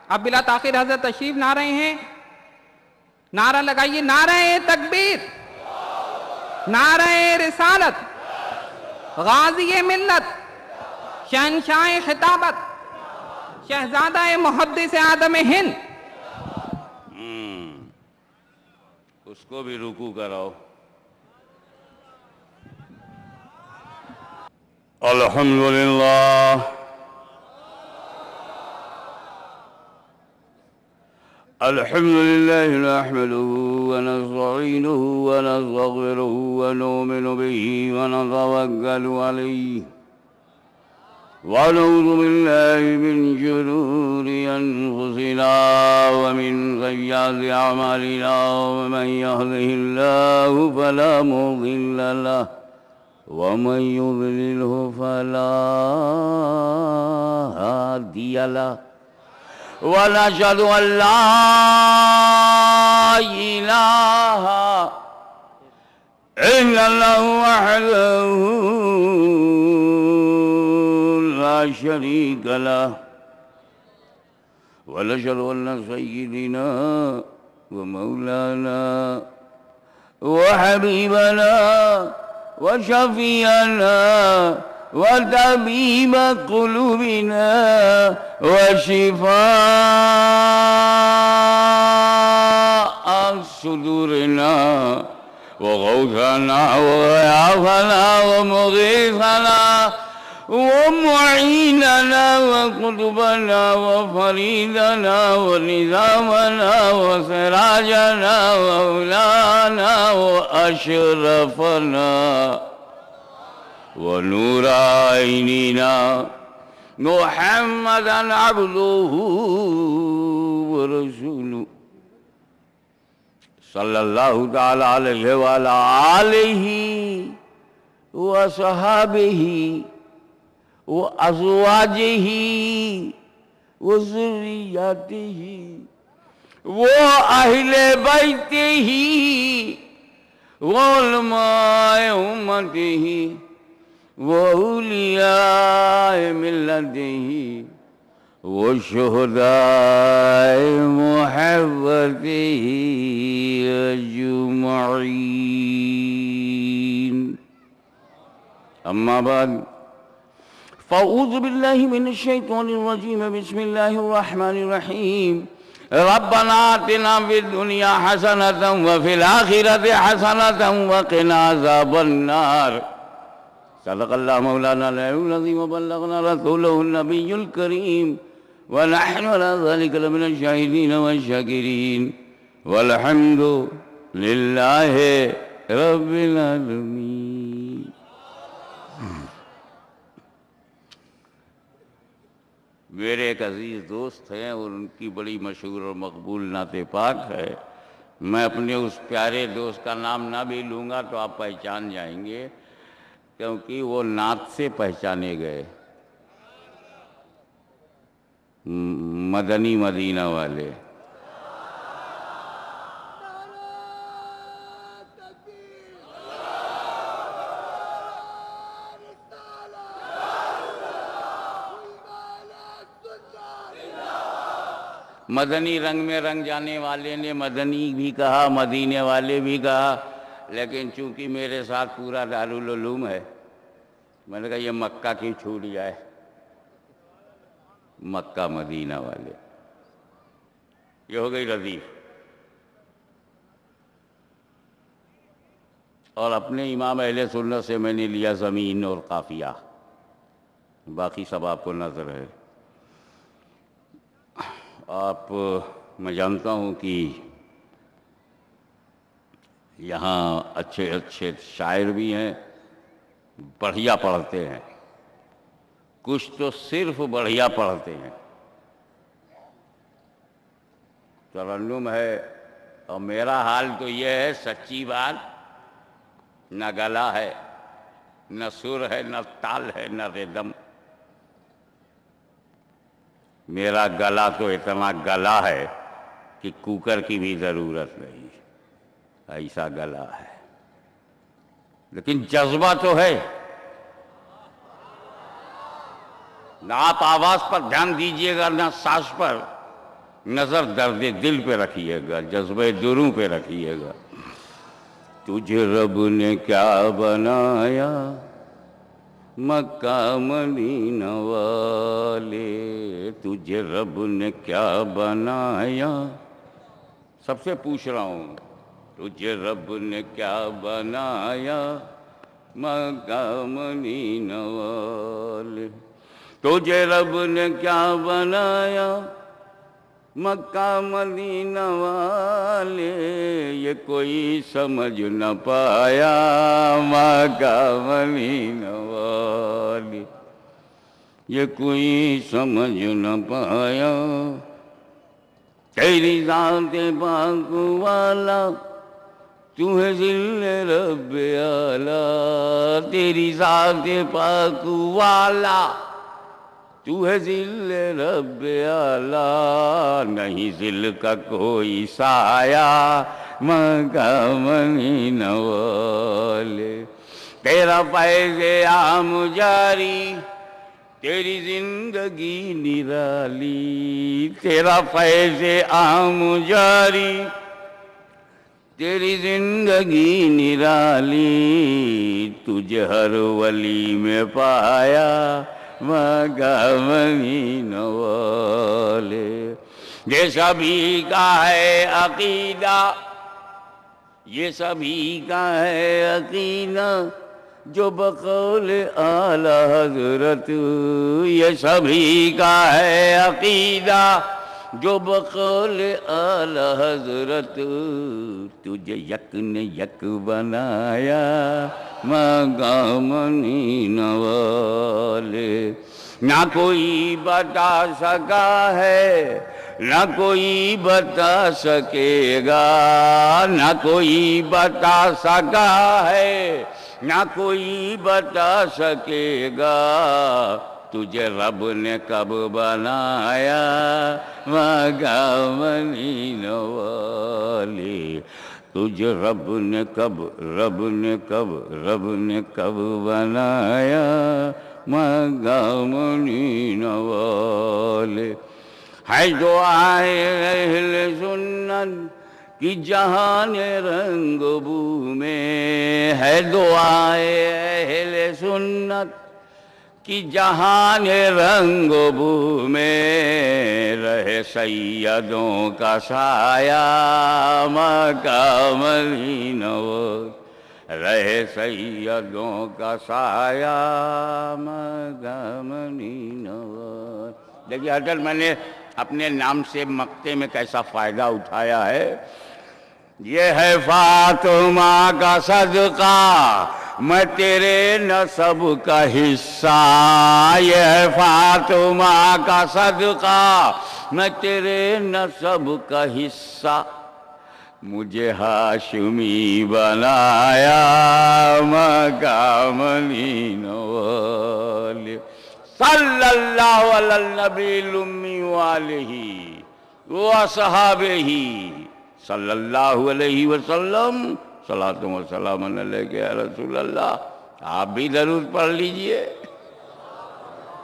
اب بلا تاخیر حضرت تشریف لا رہے ہیں. نعرہ لگائیے، نعرہ تکبیر، نعرہ رسالت، غازی ملت، شہنشاہ خطابت، شہزادہ محدث آدم ہند. اس کو بھی رکوع کراؤ. الحمدللہ الحمدللہ نحمده ونستعینه ونستغفره ونؤمن به ونتوکل علیہ ونعوذ باللہ من شرور انفسنا ومن سیئات اعمالنا ومن يهده الله فلا مضل له ومن يضلله فلا هادي له ونشهد أن لا إله إلا الله وحده لا شريك له ونشهد أن سيدنا ومولانا وحبيبنا وشفيعنا وطبيب قلوبنا وشفاء صدورنا وغوثنا وغياثنا ومغيثنا ومعيننا وقطبنا وفريدنا ونظامنا وسراجنا ومولانا وأشرفنا ونور عيننا محمدا عبده ورسوله صلى الله تعالى عليه وعلى آله وصحابه وأزواجه وذرياته وأهل بيته وعلماء أمته وأولياء ملته وشهداء محبته أجمعين. أما بعد فأعوذ بالله من الشيطان الرجيم. بسم الله الرحمن الرحيم. ربنا آتنا في الدنيا حسنة وفي الآخرة حسنة وقنا عذاب النار. صدق الله مولانا العلي العظيم وبلغنا رسوله النبي الكريم ونحن على ذلك لمن الشاهدين والشاكرين والحمد لله رب العالمين. میرے ایک عزیز دوست ہیں اور ان کی بڑی مشہور اور مقبول نعت پاک ہے. میں اپنے اس پیارے دوست کا نام نہ بھی لوں گا تو آپ پہچان جائیں گے، کیونکہ وہ نعت سے پہچانے گئے. مدنی مدینہ والے. مدنی رنگ میں رنگ جانے والے نے مدنی بھی کہا، مدینے والے بھی کہا، لیکن چونکہ میرے ساتھ پورا دارالعلوم ہے، میں نے کہا یہ مکہ کی چھوٹ جائے. مکہ مدینہ والے، یہ ہو گئی ردیف. اور اپنے امام اہل سنت سے میں نے لیا زمین اور قافیہ، باقی سب آپ کو نظر ہے. میں جانتا ہوں کہ یہاں اچھے اچھے شاعر بھی ہیں، بڑھیا پڑھتے ہیں، کچھ تو صرف بڑھیا پڑھتے ہیں. ترنم ہے، اور میرا حال تو یہ ہے سچی بات، نہ گلا ہے، نہ سر ہے، نہ تال ہے، نہ ردم. میرا گلا تو اتنا گلا ہے کہ کوکر کی بھی ضرورت نہیں، ایسا گلا ہے. لیکن جذبہ تو ہے. نہ آپ آواز پر دھیان دیجئے گا نہ سانس پر، نظر درد دل پہ رکھیے گا، جذبہ دروں پہ رکھیے گا۔ تجھے رب نے کیا بنایا مکہ مدینہ والے، تجھے رب نے کیا بنایا، سب سے پوچھ رہا ہوں، تجھے رب نے کیا بنایا مکہ مدینہ والے، تجھے رب نے کیا بنایا مکہ مدینہ والے، یہ کوئی سمجھ نہ پایا مکہ مدینہ والے، یہ کوئی سمجھ نہ پایا، تیری ذات پاک والا تو ہے ذل رب اعلیٰ، تیری ذات پاک والا تو ہے ذل رب اعلیٰ، نہیں ذل کا کوئی سایہ مکہ مدینہ والے، تیرا فیض عام جاری تیری زندگی نرالی، تیرا فیض عام جاری تیری زندگی نرالی، تجھے ہر ولی میں پایا مکہ مدینہ والے، یہ سبھی کا ہے عقیدہ، یہ سبھی کا ہے عقیدہ، جو بقول اعلی حضرت، یہ سبھی کا ہے عقیدہ، جو بقول اعلی حضرت، تجھے یک نے یک بنایا مکہ مدینہ والے، نہ کوئی بتا سکا ہے نہ کوئی بتا سکے گا، نہ کوئی بتا سکا ہے نہ کوئی بتا سکے گا، تجھے رب نے کب بنایا مکہ مدینہ والے، تجھے رب نے کب بنایا مکہ مدینہ والے، ہے دعائے اہل سنت کہ جہان رنگ بو میں، ہے دعائے اہل سنت کہ جہان رنگ بو میں، رہے سیدوں کا سایہ مکہ مدینہ والے، رہے سیدوں کا سایہ مکہ مدینہ والے۔ دیکھیے حضرت، میں نے اپنے نام سے مقطع میں کیسا فائدہ اٹھایا ہے، یہ ہے فاطمہ کا صدقہ میں تیرے نسب کا حصہ، یہ ہے فاطمہ کا صدقہ میں تیرے نسب کا حصہ، مجھے ہاشمی بنایا مکہ مدینہ والے، صلی اللہ علی النبی الامی وآلہ وصحابہ صلی اللہ علیہ وسلم، صلاۃ و سلام علیک یا رسول اللہ۔ آپ بھی درود پڑھ لیجئے۔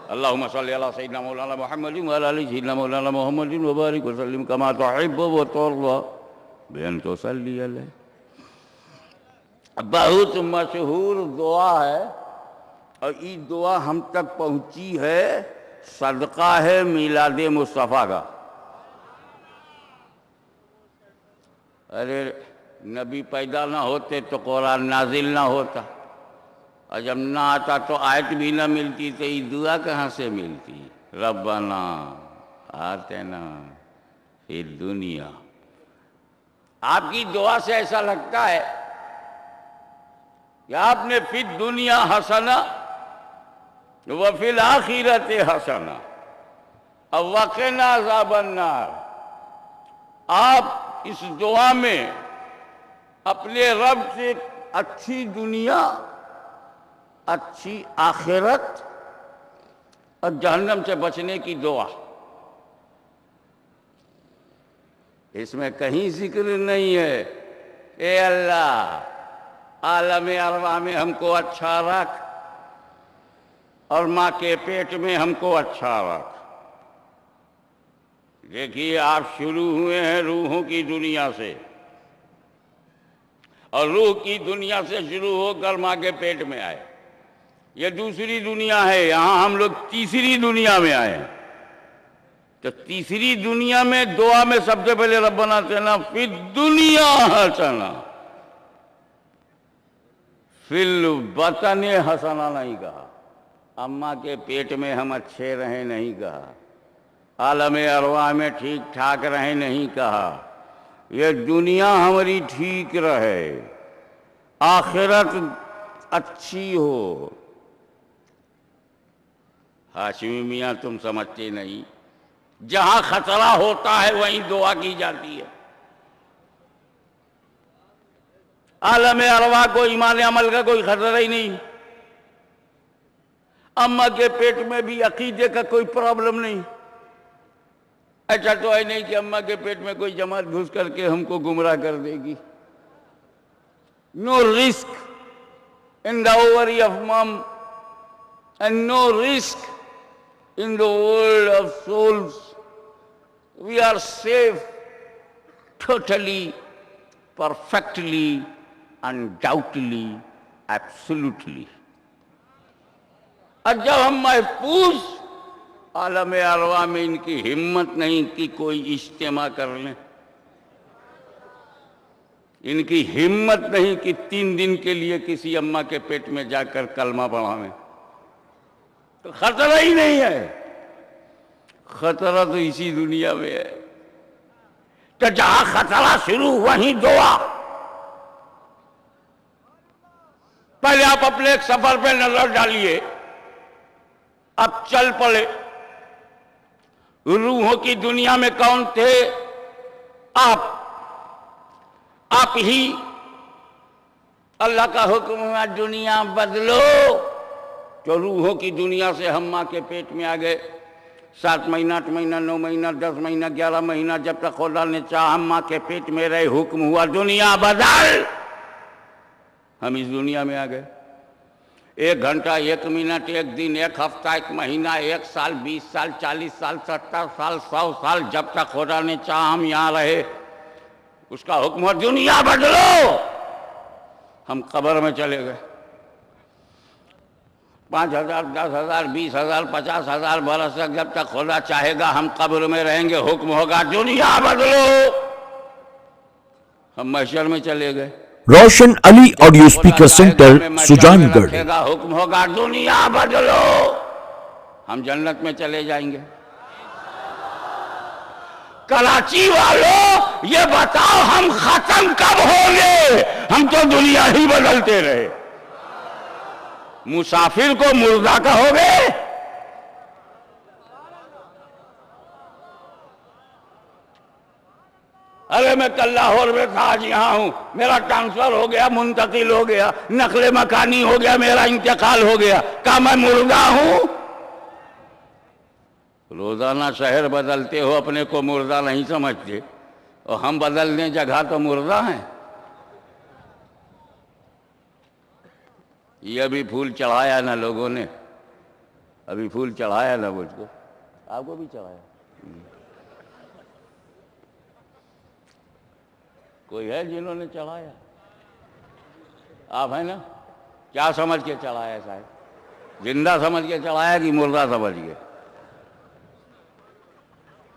اللہم صلی علی سیدنا مولانا محمد وعلی آل سیدنا مولانا محمد وبارک وسلم کما تحب وترضى بأن تصلی علیہ۔ بہت مشہور دعا ہے، اور یہ دعا ہم تک پہنچی ہے، صدقہ ہے میلاد مصطفیٰ کا۔ ارے نبی پیدا نہ ہوتے تو قرآن نازل نہ ہوتا، اور جب نہ آتا تو آیت بھی نہ ملتی، تو یہ دعا کہاں سے ملتی؟ ربنا آتنا فی الدنیا۔ آپ کی دعا سے ایسا لگتا ہے کہ آپ نے فی الدنیا حسنہ وفی الآخرۃ حسنہ وقنا عذاب النار۔ آپ اس دعا میں اپنے رب سے اچھی دنیا، اچھی آخرت اور جہنم سے بچنے کی دعا، اس میں کہیں ذکر نہیں ہے اے اللہ عالم ارواح میں ہم کو اچھا رکھ اور ماں کے پیٹ میں ہم کو اچھا رکھ۔ دیکھیے آپ شروع ہوئے ہیں روحوں کی دنیا سے، اور روح کی دنیا سے شروع ہو کر ماں کے پیٹ میں آئے. یہ دوسری دنیا ہے، یہاں ہم لوگ تیسری دنیا میں آئے ہیں. تو تیسری دنیا میں دعا میں سب سے پہلے ربنا آتنا فی الدنیا حسنہ، فی البطن حسنہ نہیں کہا. اماں کے پیٹ میں ہم اچھے رہیں نہیں کہا، عالم ارواح میں ٹھیک ٹھاک رہیں نہیں کہا. یہ دنیا ہماری ٹھیک رہے، آخرت اچھی ہو. ہاشمی میاں تم سمجھتے نہیں، جہاں خطرہ ہوتا ہے وہیں دعا کی جاتی ہے. عالم ارواح کو ایمان عمل کا کوئی خطرہ ہی نہیں. اماں کے پیٹ میں بھی عقیدے کا کوئی پرابلم نہیں. ایسا تو ہے نہیں کہ اماں کے پیٹ میں کوئی جماعت گھس کر کے ہم کو گمراہ کر دے گی. No risk in the ovary of mom, and no risk in the world of souls. We are safe, totally, perfectly, undoubtedly, absolutely. اور جب ہم محفوظ، عالم ارواح میں ان کی ہمت نہیں کہ کوئی اجتماع کر لیں، ان کی ہمت نہیں کہ 3 دن کے لیے کسی اماں کے پیٹ میں جا کر کلمہ پڑھائیں، تو خطرہ ہی نہیں ہے. خطرہ تو اسی دنیا میں ہے. تو جہاں خطرہ شروع وہیں دعا. پہلے آپ اپنے ایک سفر پہ نظر ڈالیے، اب چل پڑے. روحوں کی دنیا میں کون تھے؟ آپ ہی. اللہ کا حکم ہے دنیا بدلو، تو روحوں کی دنیا سے ہم ماں کے پیٹ میں آ گئے. 7 مہینہ 8 مہینہ 9 مہینہ 10 مہینہ 11 مہینہ جب تک خدا نے چاہا ہم ماں کے پیٹ میں رہے، حکم ہوا دنیا بدل. ہم اس دنیا میں آ گئے. 1 گھنٹہ 1 منٹ 1 دن 1 ہفتہ 1 مہینہ 1 سال 20 سال 40 سال 70 سال 100 سال جب تک خدا نے چاہا ہم یہاں رہے. اس کا حکم ہے دنیا بدلو. ہم قبر میں چلے گئے. 5,000 10,000 20,000 50,000 برس تک جب تک خدا چاہے گا ہم قبر میں رہیں گے. حکم ہوگا دنیا بدلو. ہم محشر میں چلے گئے. روشن علی آڈیو اسپیکر سینٹر سجان گڑھ. حکم ہوگا دنیا بدلو. ہم جنت میں چلے جائیں گے. کراچی والوں یہ بتاؤ ہم ختم کب ہوں گے؟ ہم تو دنیا ہی بدلتے رہے. مسافر کو مردہ کہو گے؟ ارے میں کل لاہور میں تھا، آج یہاں ہوں، میرا ٹرانسفر ہو گیا، منتقل ہو گیا، نقل مکانی ہو گیا، میرا انتقال ہو گیا، کیا میں مردہ ہوں؟ روزانہ شہر بدلتے ہو، اپنے کو مردہ نہیں سمجھتے، اور ہم بدلنے جگہ تو مردہ ہیں. یہ ابھی پھول چڑھایا نا لوگوں نے، ابھی پھول چڑھایا نا مجھ کو، آپ کو بھی چڑھایا. کوئی ہے جنہوں نے چڑھایا؟ آپ ہیں نا؟ کیا سمجھ کے چڑھایا صاحب؟ زندہ سمجھ کے چڑھایا کہ مردہ سمجھ کے؟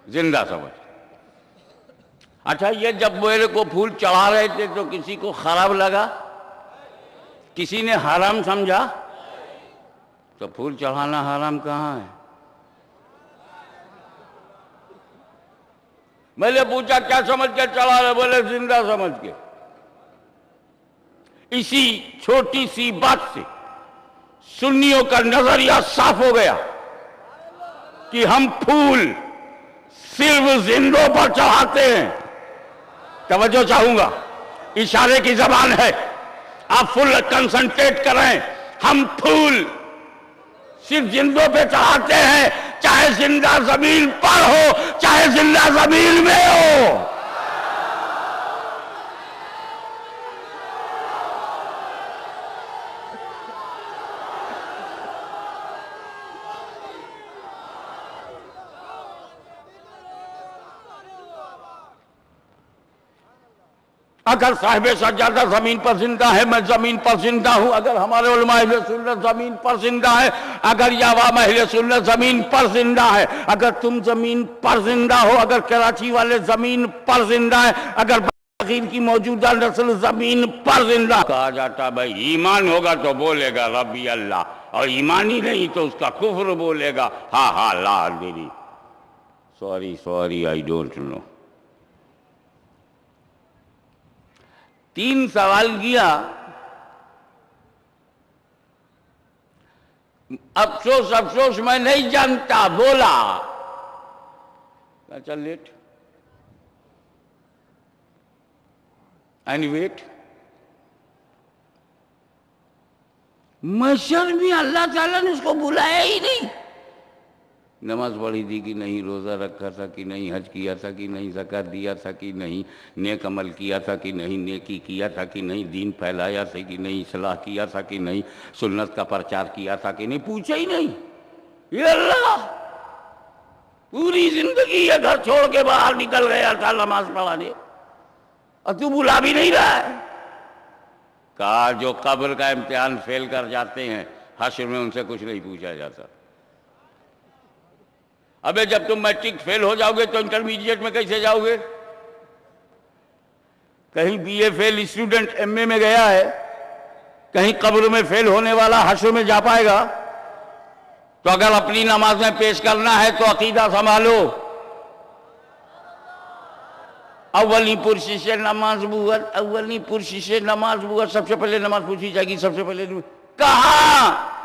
زندہ سمجھ. اچھا یہ جب میرے کو پھول چڑھا رہے تھے تو کسی کو خراب لگا؟ کسی نے حرام سمجھا؟ تو پھول چڑھانا حرام کہاں ہے؟ میں نے پوچھا کیا سمجھ کے چڑھا رہے؟ بولے زندہ سمجھ کے. اسی چھوٹی سی بات سے سنیوں کا نظریہ صاف ہو گیا کہ ہم پھول صرف زندوں پر چڑھاتے ہیں. توجہ چاہوں گا، اشارے کی زبان ہے، آپ فل کنسنٹریٹ کریں. ہم پھول صرف زندوں پہ چڑھاتے ہیں، چاہے زندہ زمین پر ہو چاہے زندہ زمین میں ہو. اگر صاحب سجادہ زمین پر زندہ ہے، میں زمین پر زندہ ہوں. اگر ہمارے علماء اہل سنت زمین پر زندہ ہے، اگر یہ عوام اہل سنت زمین پر زندہ ہے، اگر تم زمین پر زندہ ہو، اگر کراچی والے زمین پر زندہ ہے، اگر باغیر کی موجودہ نسل زمین پر زندہ. کہا جاتا بھائی ایمان ہوگا تو بولے گا ربی اللہ، اور ایمانی نہیں تو اس کا کفر بولے گا ہاں ہاں لا ادری، سوری آئی ڈونٹ نو. 3 سوال کیا. افسوس میں نہیں جانتا بولا. چل لیٹ اینی ویٹ. محشر میں اللہ تعالیٰ نے اس کو بلایا ہی نہیں. نماز پڑھی تھی کہ نہیں، روزہ رکھا تھا کہ نہیں، حج کیا تھا کہ نہیں، زکوٰۃ دیا تھا کہ نہیں، نیک عمل کیا تھا کہ نہیں، نیکی کیا تھا کہ نہیں، دین پھیلایا تھا کہ نہیں، اصلاح کیا تھا کہ نہیں، سنت کا پرچار کیا تھا کہ نہیں، پوچھا ہی نہیں. یہ اللہ پوری زندگی یہ گھر چھوڑ کے باہر نکل گیا تھا نماز پڑھانے، اور تو بلا بھی نہیں رہا ہے. کہا جو قبر کا امتحان فیل کر جاتے ہیں حشر میں ان سے کچھ نہیں پوچھا جاتا. ابے جب تم میٹرک فیل ہو جاؤ گے تو انٹرمیڈیٹ میں کیسے جاؤ گے؟ کہیں B A fail student M A میں گیا ہے، کہیں قبر میں فیل ہونے والا حشر میں جا پائے گا؟ تو اگر اپنی نماز میں پیش کرنا ہے تو عقیدہ سنبھالو. اولی پرشش نماز بوت، اولی پرشش نماز بوت. سب سے پہلے نماز پوچھی جائے گی، سب سے پہلے کہاں؟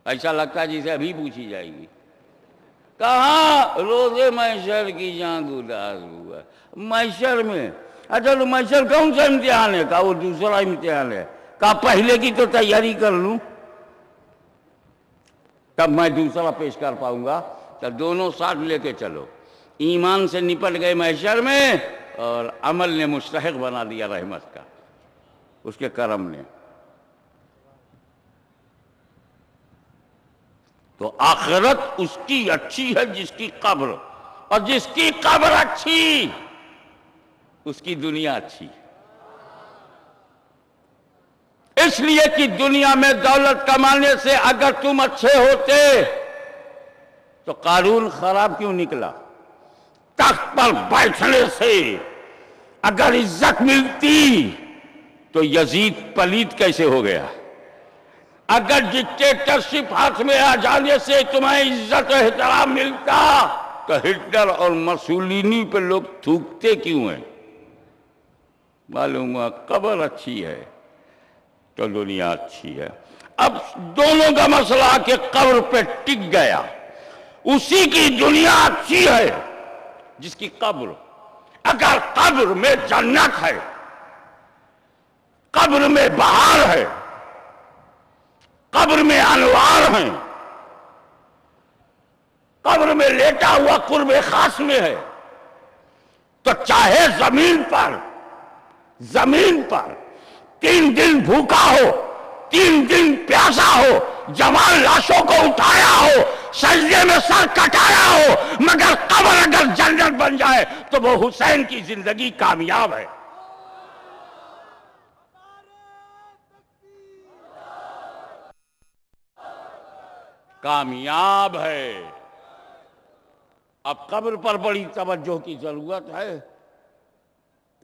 ایسا لگتا ہے جسے ابھی پوچھی جائے گی. کہاں؟ روز محشر کی جان گداز ہوا محشر میں. اچھا تو محشر کون سا امتحان ہے؟ کہا وہ دوسرا امتحان ہے. کہا پہلے کی تو تیاری کر لوں تب میں دوسرا پیش کر پاؤں گا. تو دونوں ساتھ لے کے چلو. ایمان سے نپٹ گئے محشر میں، اور عمل نے مستحق بنا دیا رحمت کا، اس کے کرم نے. تو آخرت اس کی اچھی ہے جس کی قبر، اور جس کی قبر اچھی اس کی دنیا اچھی. اس لیے کہ دنیا میں دولت کمانے سے اگر تم اچھے ہوتے تو قارون خراب کیوں نکلا؟ تخت پر بیٹھنے سے اگر عزت ملتی تو یزید پلید کیسے ہو گیا؟ اگر ڈکٹیٹرشپ ہاتھ میں آ جانے سے تمہیں عزت و احترام ملتا تو ہٹلر اور مسولینی پہ لوگ تھوکتے کیوں ہیں؟ معلوم ہوا قبر اچھی ہے تو دنیا اچھی ہے. اب دونوں کا مسئلہ کہ قبر پہ ٹک گیا. اسی کی دنیا اچھی ہے جس کی قبر. اگر قبر میں جنت ہے، قبر میں بہار ہے، قبر میں انوار ہیں، قبر میں لیٹا ہوا قرب خاص میں ہے، تو چاہے زمین پر 3 دن بھوکا ہو، 3 دن پیاسا ہو، جوان لاشوں کو اٹھایا ہو، سجدے میں سر کٹایا ہو، مگر قبر اگر جنت بن جائے تو وہ حسین کی زندگی کامیاب ہے. کامیاب ہے. اب قبر پر بڑی توجہ کی ضرورت ہے.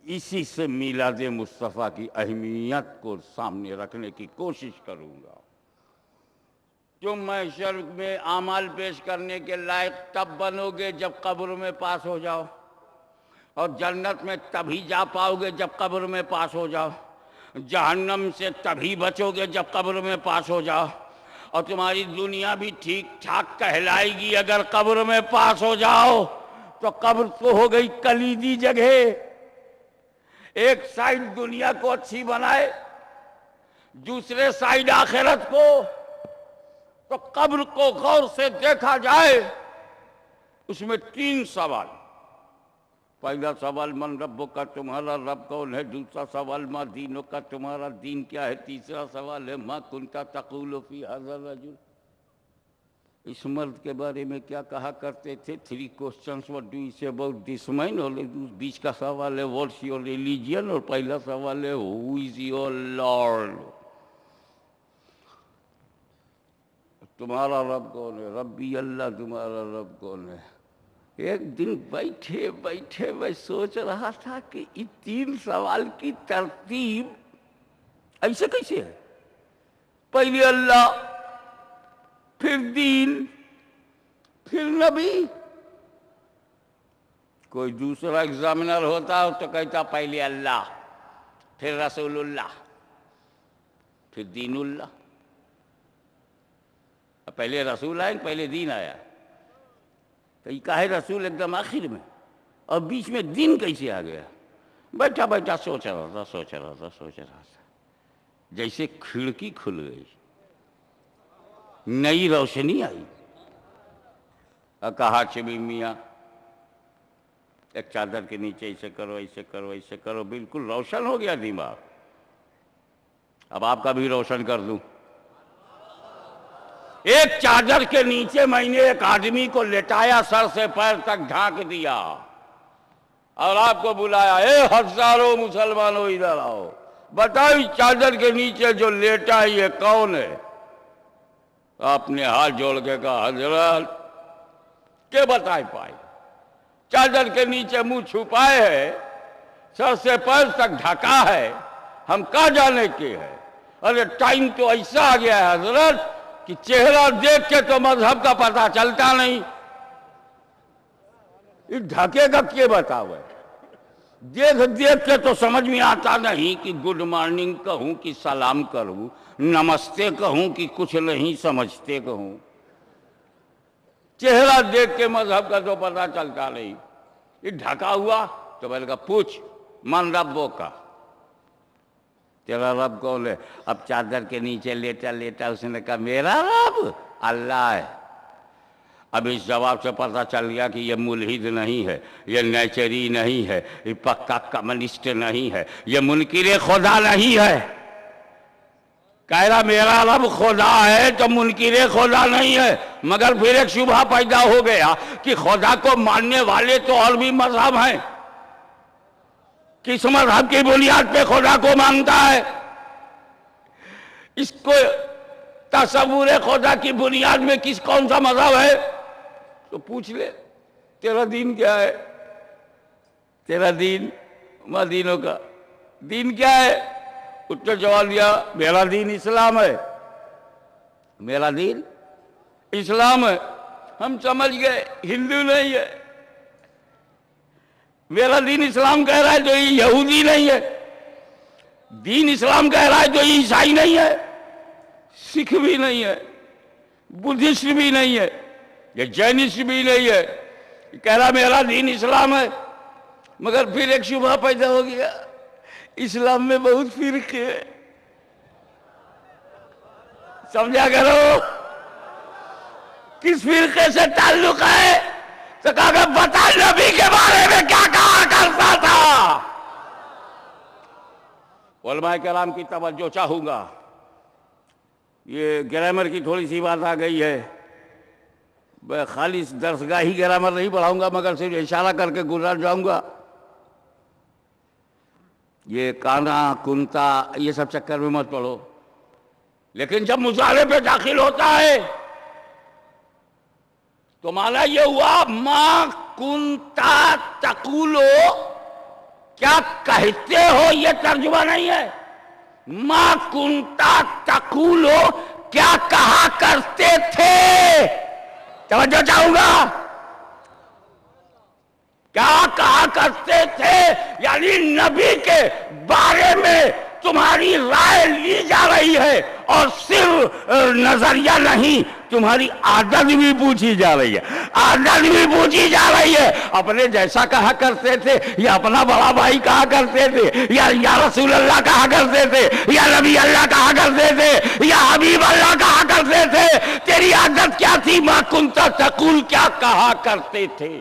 اسی سے میلاد مصطفیٰ کی اہمیت کو سامنے رکھنے کی کوشش کروں گا. تم محشر میں اعمال پیش کرنے کے لائق تب بنو گے جب قبر میں پاس ہو جاؤ، اور جنت میں تبھی جا پاؤ گے جب قبر میں پاس ہو جاؤ. جہنم سے تبھی بچو گے جب قبر میں پاس ہو جاؤ. اور تمہاری دنیا بھی ٹھیک ٹھاک کہلائے گی اگر قبر میں پاس ہو جاؤ. تو قبر تو ہو گئی کلیدی جگہ. ایک سائیڈ دنیا کو اچھی بنائے، دوسرے سائیڈ آخرت کو. تو قبر کو غور سے دیکھا جائے، اس میں 3 سوال. پہلا سوال من ربک کا، تمہارا رب کون ہے؟ دوسرا سوال ما دینک کا، تمہارا دین کیا ہے؟ تیسرا سوال ہے ما کنت تقول فی ھذا الرجل. اس مرد کے بارے میں کیا کہا کرتے تھے؟ 3 questions what do you say about this man؟ اور بیچ کا سوال ہے what's your religion، اور پہلا سوال ہے who is your Lord؟ تمہارا رب کون ہے؟ ربی اللہ، تمہارا رب کون ہے؟ ایک دن بیٹھے بیٹھے میں سوچ رہا تھا کہ یہ 3 سوال کی ترتیب ایسے کیسے ہے؟ پہلے اللہ، پھر دین، پھر نبی۔ کوئی دوسرا ایگزامینر ہوتا تو کہتا پہلے اللہ، پھر رسول اللہ، پھر دین اللہ۔ پہلے رسول آئے، پہلے دین آیا، تو یہ کہا ہے رسول ایک دم آخر میں، اور بیچ میں دین کیسے آ گیا؟ بیٹھا بیٹھا سوچ رہا تھا، جیسے کھڑکی کھل گئی، نئی روشنی آئی، اور کہا چبی میاں ایک چادر کے نیچے ایسے کرو، ایسے کرو، ایسے کرو، بالکل روشن ہو گیا دماغ۔ اب آپ کا بھی روشن کر دوں۔ ایک چادر کے نیچے میں نے ایک آدمی کو لٹایا، سر سے پیر تک ڈھانک دیا، اور آپ کو بلایا، اے ہزاروں مسلمانوں ادھر آؤ، بتاؤ اس چادر کے نیچے جو لیٹا ہے یہ کون ہے؟ آپ نے ہاتھ جوڑ کے کہا حضرت کیا بتائی پائے؟ چادر کے نیچے منہ چھپائے ہے، سر سے پیر تک ڈھکا ہے، ہم کہاں جانے کے ہیں؟ ارے ٹائم تو ایسا آ گیا ہے حضرت کہ چہرہ دیکھ کے تو مذہب کا پتہ چلتا نہیں، اس ڈھکے کا کیا بتاؤ ہے؟ دیکھ کے تو سمجھ میں آتا نہیں کہ گڈ مارننگ کہوں کہ سلام کروں، نمستے کہوں کہ کچھ نہیں سمجھتے کہوں۔ چہرہ دیکھ کے مذہب کا تو پتہ چلتا نہیں، یہ ڈھکا ہوا۔ تو میں نے کہا پوچھ من ربوں کا، تیرا رب کون ہے؟ اب چادر کے نیچے لیٹا لیٹا اس نے کہا میرا رب اللہ ہے۔ اب اس جواب سے پتہ چل گیا کہ یہ ملحد نہیں ہے، یہ نیچری نہیں ہے، یہ پکا کمیونسٹ نہیں ہے، یہ منکر خدا نہیں ہے۔ کہہ رہا میرا رب خدا ہے تو منکر خدا نہیں ہے۔ مگر پھر ایک شبہ پیدا ہو گیا کہ خدا کو ماننے والے تو اور بھی مذہب ہیں، کس مذہب کی بنیاد پہ خدا کو مانتا ہے؟ اس کو تصور خدا کی بنیاد میں کون سا مذہب ہے؟ تو پوچھ لے تیرا دین کیا ہے؟ تیرا دین دینوں کا دین کیا ہے؟ اس نے جواب دیا میرا دین اسلام ہے، میرا دین اسلام ہے۔ ہم سمجھ گئے ہندو نہیں ہے۔ میرا دین اسلام کہہ رہا ہے تو یہ یہودی نہیں ہے، دین اسلام کہہ رہا ہے تو یہ عیسائی نہیں ہے، سکھ بھی نہیں ہے، بدھسٹ بھی نہیں ہے، یہ جینسٹ بھی نہیں ہے، یہ کہہ رہا میرا دین اسلام ہے۔ مگر پھر ایک شبہ پیدا ہو گیا، اسلام میں بہت فرقے ہیں، سمجھا کرو کس فرقے سے تعلق ہے؟ تو کہا کہ بتا نبی کے بارے میں کیا کہا کرتا تھا۔ علماء کرام کی توجہ چاہوں گا، یہ گرامر کی تھوڑی سی بات آ گئی ہے، میں خالص درسگاہی گرامر نہیں پڑھاؤں گا، مگر صرف اشارہ کر کے گزر جاؤں گا۔ یہ کانا کنتا یہ سب چکر میں مت پڑھو، لیکن جب مظاہرے پہ داخل ہوتا ہے تو مانا یہ ہوا ما کنتا تقولو، کیا کہتے ہو یہ ترجمہ نہیں ہے، ما کنتا تقولو کیا کہا کرتے تھے۔ توجہ چاہوں گا، کیا کہا کرتے تھے، یعنی نبی کے بارے میں تمہاری رائے لی جا رہی ہے، اور صرف نظریہ نہیں، تمہاری عادت بھی پوچھی جا رہی ہے، عادت بھی پوچھی جا رہی ہے۔ اپنے جیسا کہا کرتے تھے، یا اپنا بڑا بھائی کہا کرتے تھے، یا رسول اللہ کہا کرتے تھے، یا نبی اللہ کہا کرتے تھے، یا حبیب اللہ کہا کرتے تھے، تیری عادت کیا تھی؟ ما کنت تقول کیا کہا کرتے تھے۔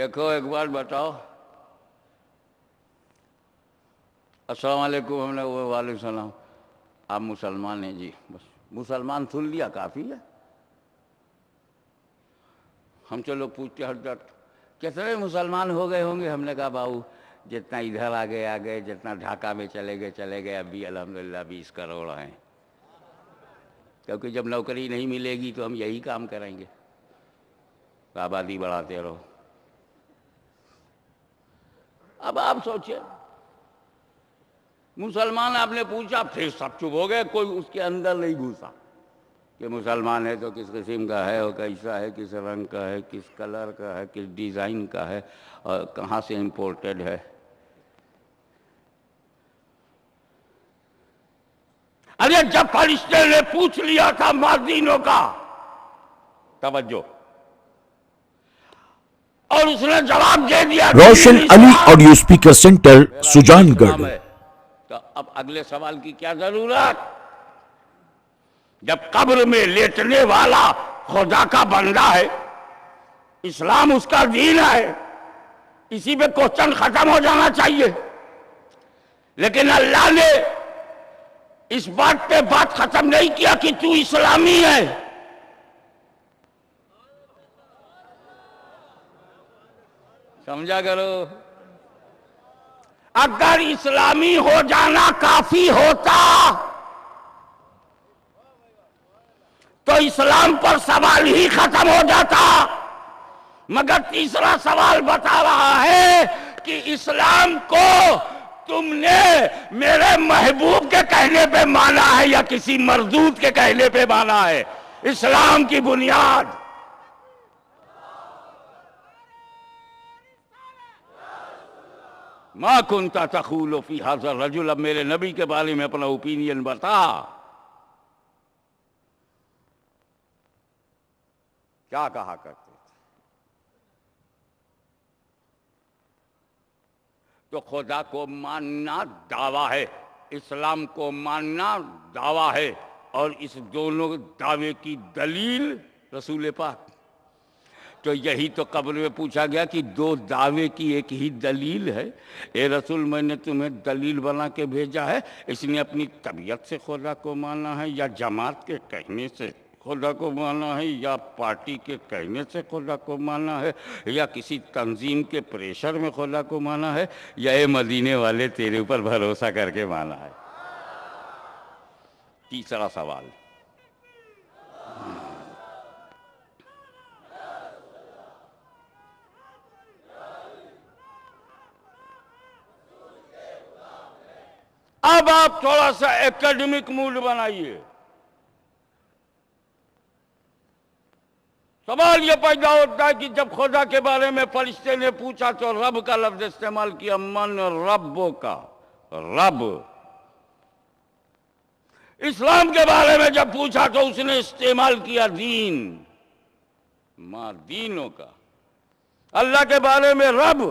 دیکھو ایک بار بتاؤ، السلام علیکم، ہم نے وعلیکم السلام، آپ مسلمان ہیں جی، بس مسلمان سن لیا کافی ہے. ہم سے لوگ پوچھتے حضرت کتنے مسلمان ہو گئے ہوں گے؟ ہم نے کہا باؤ جتنا ادھر آ گئے جتنا ڈھاکہ میں چلے گئے، اب بھی الحمدللہ 20 کروڑ ہیں. کیونکہ جب نوکری نہیں ملے گی تو ہم یہی کام کریں گے، آبادی بڑھاتے رہو. اب آپ سوچیں، مسلمان آپ نے پوچھا، پھر سب چپ ہو گئے، کوئی اس کے اندر نہیں گھسا کہ مسلمان ہے تو کس قسم کا ہے، اور کیسا ہے، کس رنگ کا ہے، کس کلر کا ہے، کس ڈیزائن کا ہے، اور کہاں سے امپورٹڈ ہے. ارے جب فرشتے نے پوچھ لیا تھا مازینوں کا، توجہ، اور اس نے جواب دے دیا روشن علی آڈیو اسپیکر سینٹر سجان گڑھ. تو اب اگلے سوال کی کیا ضرورت؟ جب قبر میں لیٹنے والا خدا کا بندہ ہے، اسلام اس کا دین ہے، اسی پہ کوشچن ختم ہو جانا چاہیے. لیکن اللہ نے اس بات پہ بات ختم نہیں کیا کہ تو اسلامی ہے. سمجھا کرو، اگر اسلامی ہو جانا کافی ہوتا تو اسلام پر سوال ہی ختم ہو جاتا. مگر تیسرا سوال بتا رہا ہے کہ اسلام کو تم نے میرے محبوب کے کہنے پہ مانا ہے یا کسی مردود کے کہنے پہ مانا ہے. اسلام کی بنیاد ما کنت تقول فی ھذا الرجل. اب میرے نبی کے بارے میں اپنا اوپینین بتا. کیا کہا کرتے تھے؟ تو خدا کو ماننا دعویٰ ہے، اسلام کو ماننا دعویٰ ہے، اور اس دونوں دعوے کی دلیل رسول پاک. تو یہی تو قبر میں پوچھا گیا کہ دو دعوے کی ایک ہی دلیل ہے. اے رسول، میں نے تمہیں دلیل بنا کے بھیجا ہے، اس نے اپنی طبیعت سے خدا کو مانا ہے، یا جماعت کے کہنے سے خدا کو مانا ہے، یا پارٹی کے کہنے سے خدا کو مانا ہے، یا کسی تنظیم کے پریشر میں خدا کو مانا ہے، یا اے مدینے والے تیرے اوپر بھروسہ کر کے مانا ہے. تیسرا سوال، اب آپ تھوڑا سا ایکیڈمک موڈ بنائیے. سوال یہ پیدا ہوتا ہے کہ جب خدا کے بارے میں فرشتے نے پوچھا تو رب کا لفظ استعمال کیا، من ربوں کا رب. اسلام کے بارے میں جب پوچھا تو اس نے استعمال کیا دین، ما دینوں کا. اللہ کے بارے میں رب،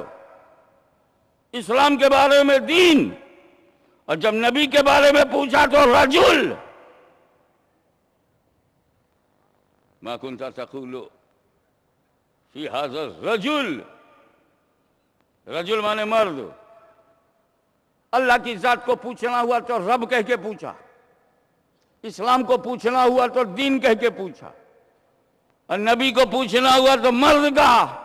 اسلام کے بارے میں دین. اور جب نبی کے بارے میں پوچھا تو رجل، ما کنت تقول فی ھذا الرجل. رجل مانے مرد. اللہ کی ذات کو پوچھنا ہوا تو رب کہہ کے پوچھا، اسلام کو پوچھنا ہوا تو دین کہہ کے پوچھا، اور نبی کو پوچھنا ہوا تو مرد کہا.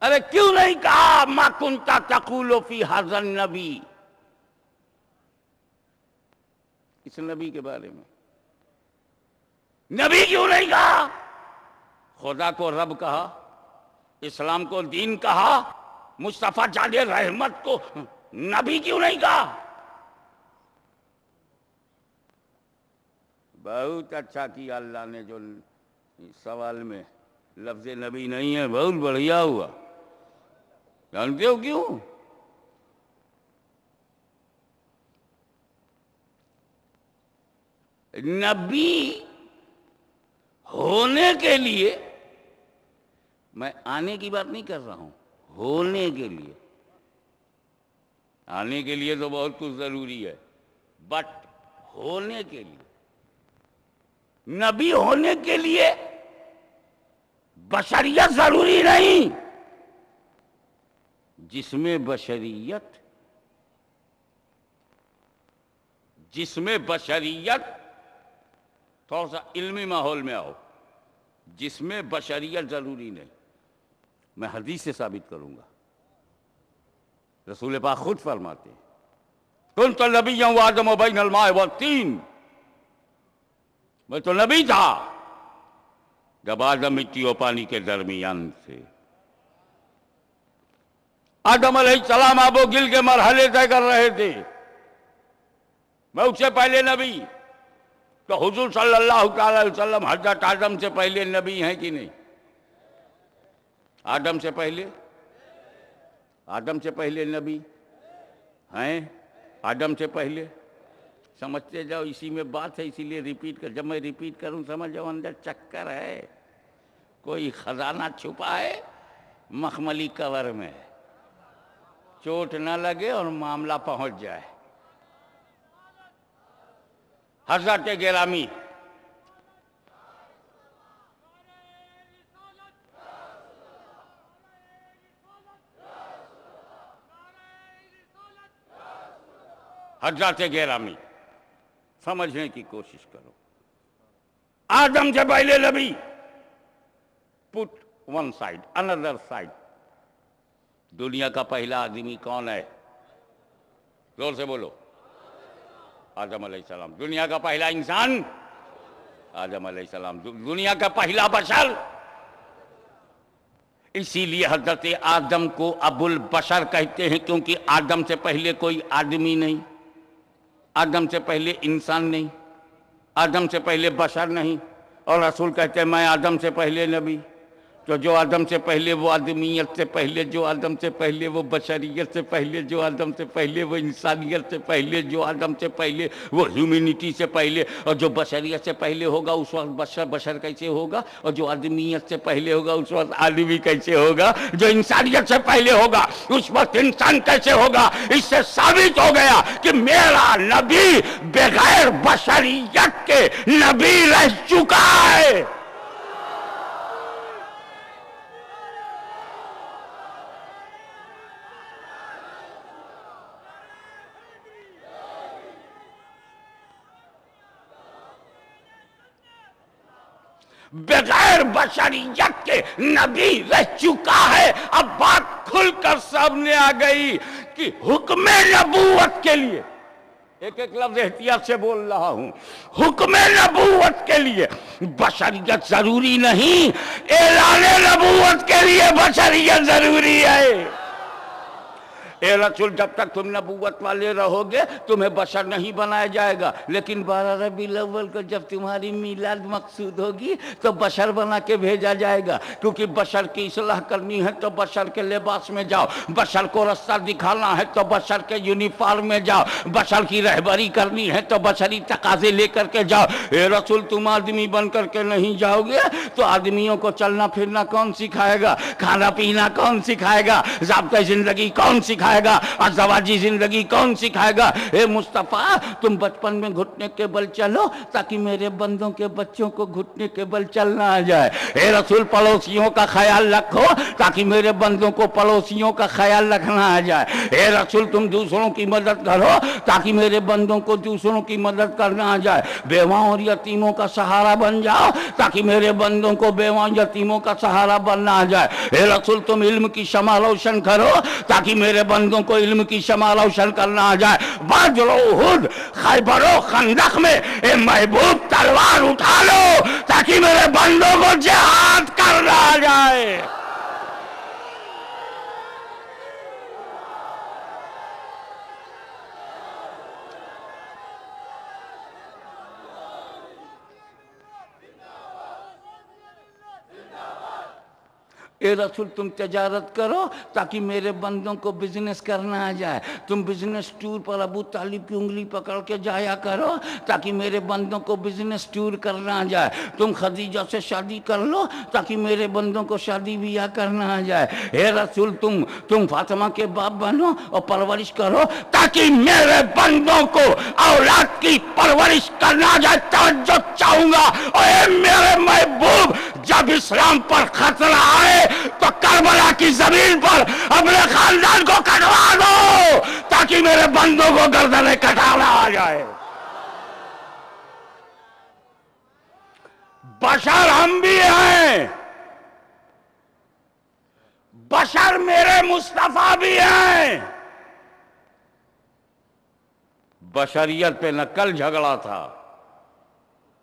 ارے کیوں نہیں کہا ما کنت تقول فی ھذا النبی، اس نبی کے بارے میں نبی کیوں نہیں کہا؟ خدا کو رب کہا، اسلام کو دین کہا، مصطفیٰ جان رحمت کو نبی کیوں نہیں کہا؟ بہت اچھا کیا اللہ نے جو سوال میں لفظ نبی نہیں ہے، بہت بڑھیا ہوا. جانتے ہو کیوں؟ نبی ہونے کے لیے، میں آنے کی بات نہیں کر رہا ہوں، ہونے کے لیے. آنے کے لیے تو بہت کچھ ضروری ہے، بٹ ہونے کے لیے نبی ہونے کے لیے بشریت ضروری نہیں. جس میں بشریت تھوڑا سا علمی ماحول میں آؤ. جس میں بشریت ضروری نہیں، میں حدیث سے ثابت کروں گا. رسول پاک خود فرماتے ہیں کنت نبیا وآدم بین الماء والطین، میں تو نبی تھا جب آدم مٹی اور پانی کے درمیان سے. آدم علیہ السلام آب و گل کے مرحلے طے کر رہے تھے، میں اس سے پہلے نبی. تو حضور صلی اللہ تعالی علیہ وسلم حضرت آدم سے پہلے نبی ہیں کہ نہیں؟ آدم سے پہلے نبی ہیں. آدم سے پہلے سمجھتے جاؤ، اسی میں بات ہے، اسی لیے ریپیٹ کر. جب میں ریپیٹ کروں سمجھ جاؤ اندر چکر ہے، کوئی خزانہ چھپا ہے مخملی کور میں، چوٹ نہ لگے اور معاملہ پہنچ جائے. حضرت گرامی سمجھنے کی کوشش کرو. آدم سے پہلے نبی. Put one side another side. دنیا کا پہلا آدمی کون ہے؟ زور سے بولو. آدم علیہ السلام. دنیا کا پہلا انسان آدم علیہ السلام. دنیا کا پہلا بشر. اسی لیے حضرت آدم کو ابو البشر کہتے ہیں، کیونکہ آدم سے پہلے کوئی آدمی نہیں، آدم سے پہلے انسان نہیں، آدم سے پہلے بشر نہیں. اور رسول کہتے ہیں میں آدم سے پہلے نبی. تو جو آدم سے پہلے وہ آدمیت سے پہلے، جو آدم سے پہلے وہ بشریت سے پہلے، جو آدم سے پہلے وہ انسانیت سے پہلے، جو آدم سے پہلے وہ ہیومینٹی سے پہلے، اور جو بشریت سے پہلے ہوگا اس وقت بشر کیسے ہوگا، اور جو آدمیت سے پہلے ہوگا اس وقت آدمی کیسے ہوگا، جو انسانیت سے پہلے ہوگا اس وقت انسان کیسے ہوگا. اس سے ثابت ہو گیا کہ میرا نبی بغیر بشریت کے نبی رہ چکا ہے. بغیر بشریت کے نبی رہ چکا ہے. اب بات کھل کر سامنے آ گئی کہ حکم نبوت کے لیے، ایک لفظ احتیاط سے بول رہا ہوں، حکم نبوت کے لیے بشریت ضروری نہیں، اعلان نبوت کے لیے بشریت ضروری ہے. اے رسول جب تک تم نبوت والے رہو گے تمہیں بشر نہیں بنایا جائے گا، لیکن 12 ربیع الاول کو جب تمہاری میلاد مقصود ہوگی تو بشر بنا کے بھیجا جائے گا. کیونکہ بشر کی اصلاح کرنی ہے تو بشر کے لباس میں جاؤ، بشر کو رستہ دکھانا ہے تو بشر کے یونیفارم میں جاؤ، بشر کی رہبری کرنی ہے تو بشری تقاضے لے کر کے جاؤ. اے رسول تم آدمی بن کر کے نہیں جاؤ گے تو آدمیوں کو چلنا پھرنا کون سکھائے گا، کھانا پینا کون سکھائے گا، ضابطۂ زندگی کون سکھائے گا، ازدواجی زندگی کون سکھائے گا. اے مصطفیٰ تم بچپن میں گھٹنے کے بل چلو تاکہ میرے بندوں کے بچوں کو گھٹنے کے بل چلنا آ جائے. اے رسول پڑوسیوں کا خیال رکھو تاکہ میرے بندوں کو پڑوسیوں کا خیال رکھنا آ جائے. اے رسول تم دوسروں کی مدد کرو تاکہ میرے بندوں کو دوسروں کی مدد کرنا آ جائے. بیواؤں اور یتیموں کا سہارا بن جاؤ تاکہ میرے بندوں کو بیواؤں یتیموں کا سہارا بننا آ جائے. اے رسول تم علم کی شمع روشن کرو تاکہ میرے بندوں کو علم کی شمع روشن کرنا آ جائے. بدر و احد خیبر و خندق میں اے محبوب تلوار اٹھا لو تاکہ میرے بندوں کو جہاد کرنا آ جائے. اے رسول تم تجارت کرو تاکہ میرے بندوں کو بزنس کرنا آ جائے. تم بزنس ٹور پر ابو طالب کی انگلی پکڑ کے جایا کرو تاکہ میرے بندوں کو بزنس ٹور کرنا آ جائے. تم خدیجہ سے شادی کر لو تاکہ میرے بندوں کو شادی بیاہ کرنا آ جائے. اے رسول تم فاطمہ کے باپ بنو اور پرورش کرو تاکہ میرے بندوں کو اولاد کی پرورش کرنا آ جائے. توجہ چاہوں گا. اور اے میرے محبوب جب اسلام پر خطرہ آئے تو کربلا کی زمین پر اپنے خاندان کو کٹوا دو تاکہ میرے بندوں کو گردنیں کٹانا آ جائے. بشر ہم بھی ہیں, بشر میرے مصطفیٰ بھی ہیں. بشریت پہ نہ کل جھگڑا تھا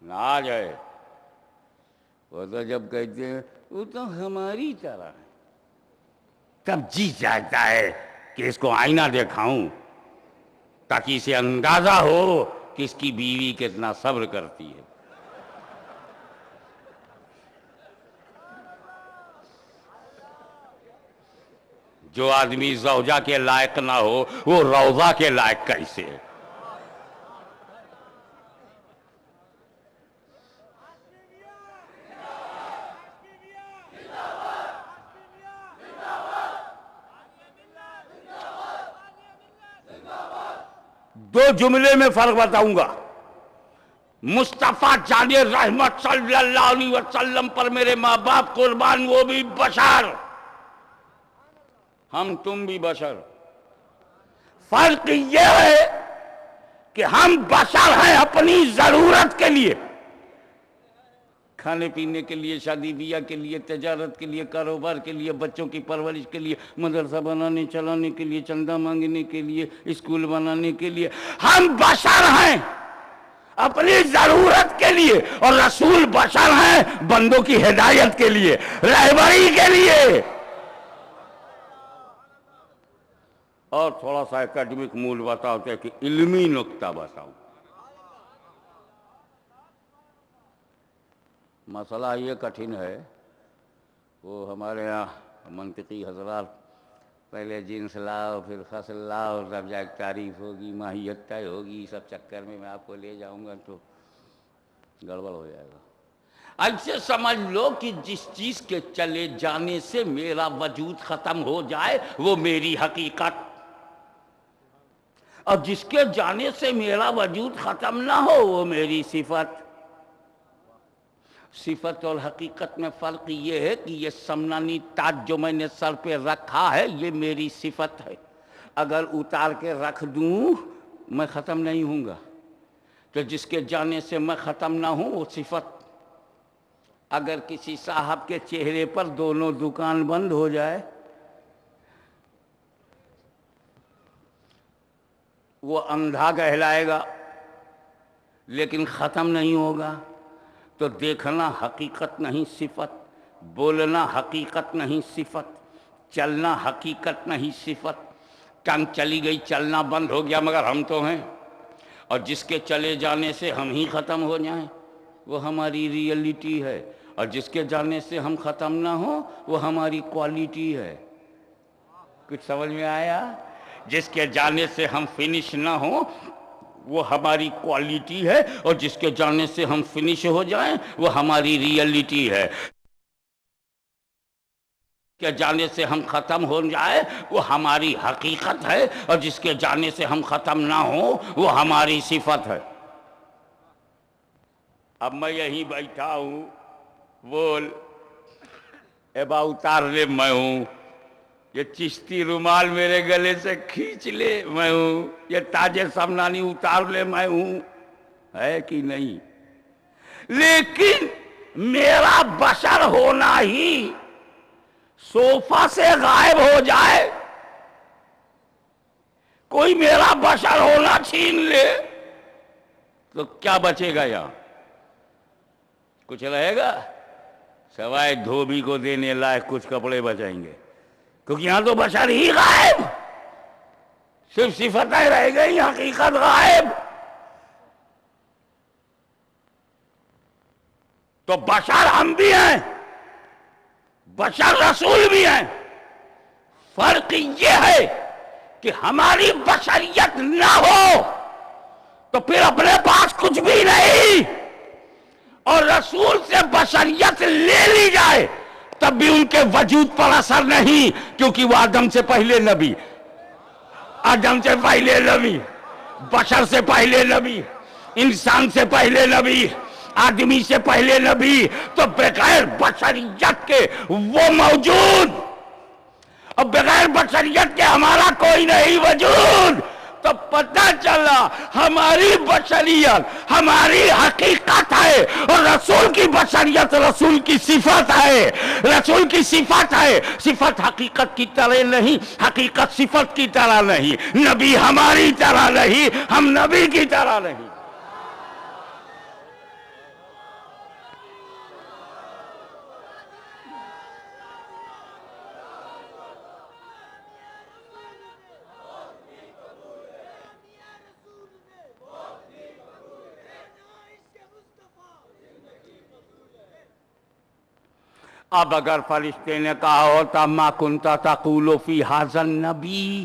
نہ آج ہے. وہ تو جب کہتے ہیں وہ تو ہماری طرح ہے, تب جی چاہتا ہے کہ اس کو آئینہ دکھاؤں تاکہ اسے اندازہ ہو کہ اس کی بیوی کتنا صبر کرتی ہے. جو آدمی زوجہ کے لائق نہ ہو وہ روضہ کے لائق کیسے ہے؟ دو جملے میں فرق بتاؤں گا. مصطفیٰ جان رحمت صلی اللہ علیہ وسلم پر میرے ماں باپ قربان, وہ بھی بشر, ہم تم بھی بشر. فرق یہ ہے کہ ہم بشر ہیں اپنی ضرورت کے لیے, کھانے پینے کے لیے, شادی بیاہ کے لیے, تجارت کے لیے, کاروبار کے لیے, بچوں کی پرورش کے لیے, مدرسہ بنانے چلانے کے لیے, چندہ مانگنے کے لیے, اسکول بنانے کے لیے. ہم بشر ہیں اپنی ضرورت کے لیے, اور رسول بشر ہیں بندوں کی ہدایت کے لیے, رہبری کے لیے. اور تھوڑا سا اکیڈمک مول بتاؤ کہ علمی نقطہ بتاؤ. مسئلہ یہ کٹھن ہے, وہ ہمارے یہاں منطقی حضرات پہلے جنس لاؤ پھر فصل لاؤ تب جا کے تعریف ہوگی, ماہیت طے ہوگی, سب چکر میں آپ کو لے جاؤں گا تو گڑبڑ ہو جائے گا. ایسے سمجھ لو کہ جس چیز کے چلے جانے سے میرا وجود ختم ہو جائے وہ میری حقیقت, اور جس کے جانے سے میرا وجود ختم نہ ہو وہ میری صفت. صفت اور حقیقت میں فرق یہ ہے کہ یہ سمنانی تاج جو میں نے سر پہ رکھا ہے یہ میری صفت ہے. اگر اتار کے رکھ دوں میں ختم نہیں ہوں گا. تو جس کے جانے سے میں ختم نہ ہوں وہ صفت. اگر کسی صاحب کے چہرے پر دونوں دکان بند ہو جائے وہ اندھا کہلائے گا لیکن ختم نہیں ہوگا. تو دیکھنا حقیقت نہیں صفت, بولنا حقیقت نہیں صفت, چلنا حقیقت نہیں صفت. ٹنگ چلی گئی, چلنا بند ہو گیا, مگر ہم تو ہیں. اور جس کے چلے جانے سے ہم ہی ختم ہو جائیں وہ ہماری ریئلٹی ہے, اور جس کے جانے سے ہم ختم نہ ہوں وہ ہماری کوالٹی ہے. کچھ سمجھ میں آیا؟ جس کے جانے سے ہم فنش نہ ہوں وہ ہماری کوالٹی ہے, اور جس کے جانے سے ہم فنش ہو جائیں وہ ہماری ریئلٹی ہے. کے جانے سے ہم ختم ہو جائے وہ ہماری حقیقت ہے, اور جس کے جانے سے ہم ختم نہ ہوں وہ ہماری صفت ہے. اب میں یہیں بیٹھا ہوں, بول اے با اتار لے میں ہوں, یہ چشتی رومال میرے گلے سے کھینچ لے میں ہوں, یہ تاج سمنانی اتار لے میں ہوں, ہے کہ نہیں؟ لیکن میرا بشر ہونا ہی صوفہ سے غائب ہو جائے, کوئی میرا بشر ہونا چھین لے تو کیا بچے گا؟ یہاں کچھ رہے گا سوائے دھوبی کو دینے لائق کچھ کپڑے بچائیں گے, کیونکہ یہاں تو بشر ہی غائب, صرف صفتیں رہ گئی, حقیقت غائب. تو بشر ہم بھی ہیں, بشر رسول بھی ہیں. فرق یہ ہے کہ ہماری بشریت نہ ہو تو پھر اپنے پاس کچھ بھی نہیں، اور رسول سے بشریت لے لی جائے تب بھی ان کے وجود پر اثر نہیں، کیونکہ وہ آدم سے پہلے نبی، آدم سے پہلے نبی، بشر سے پہلے نبی، انسان سے پہلے نبی، آدمی سے پہلے نبی. تو بغیر بشریت کے وہ موجود، اور بغیر بشریت کے ہمارا کوئی نہیں وجود. تو پتہ چلا ہماری بشریت ہماری حقیقت ہے، اور رسول کی بشریت رسول کی صفت ہے، رسول کی صفت ہے. صفت حقیقت کی طرح نہیں، حقیقت صفت کی طرح نہیں، نبی ہماری طرح نہیں، ہم نبی کی طرح نہیں. اب اگر فرشتے نے کہا ہوتا ما کنتا تقول فی ھذا النبی،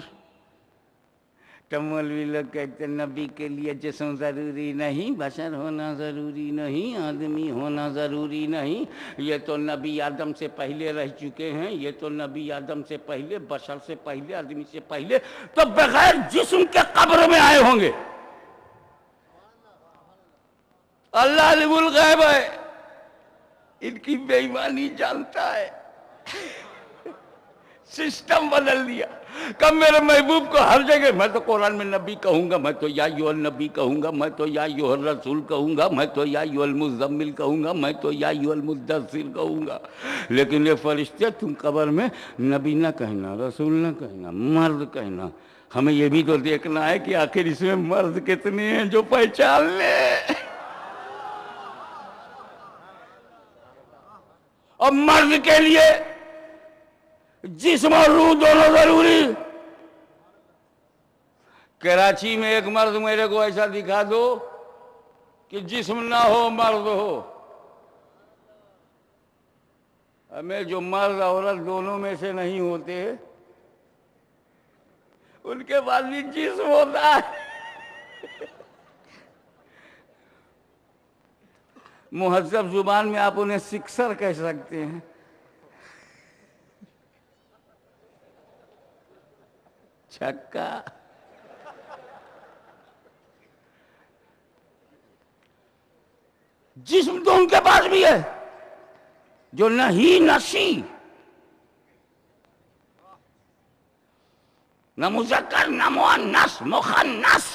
تو مولوی لوگ کہتے نبی کے لیے جسم ضروری نہیں، بشر ہونا ضروری نہیں، آدمی ہونا ضروری نہیں، یہ تو نبی آدم سے پہلے رہ چکے ہیں، یہ تو نبی آدم سے پہلے، بشر سے پہلے، آدمی سے پہلے، تو بغیر جسم کے قبر میں آئے ہوں گے. اللہ علم الغیب ہے، ان کی بے ایمانی جانتا ہے. سسٹم بدل دیا. کب میرے محبوب کو ہر جگہ میں تو قرآن میں نبی کہوں گا، میں تو یا ایھا النبی کہوں گا، میں تو یا ایھا الرسول کہوں گا، میں تو یا ایھا المزمل کہوں گا، میں تو یا ایھا المدثر کہوں گا. لیکن یہ فرشتے تم قبر میں نبی نہ کہنا، رسول نہ کہنا، مرد کہنا. ہمیں یہ بھی تو دیکھنا ہے کہ آخر اس میں مرد کتنے ہیں جو پہچان لے. اور مرد کے لیے جسم اور روح دونوں ضروری. کراچی میں ایک مرد میرے کو ایسا دکھا دو کہ جسم نہ ہو مرد ہو. ہمیں جو مرد عورت دونوں میں سے نہیں ہوتے ان کے بعد بھی جسم ہوتا ہے. مہذب زبان میں آپ انہیں سکسر کہہ سکتے ہیں. چھکا. جسم تو ان کے پاس بھی ہے جو نہ ہی نسی، نہ مذکر نہ مؤنث مخنث.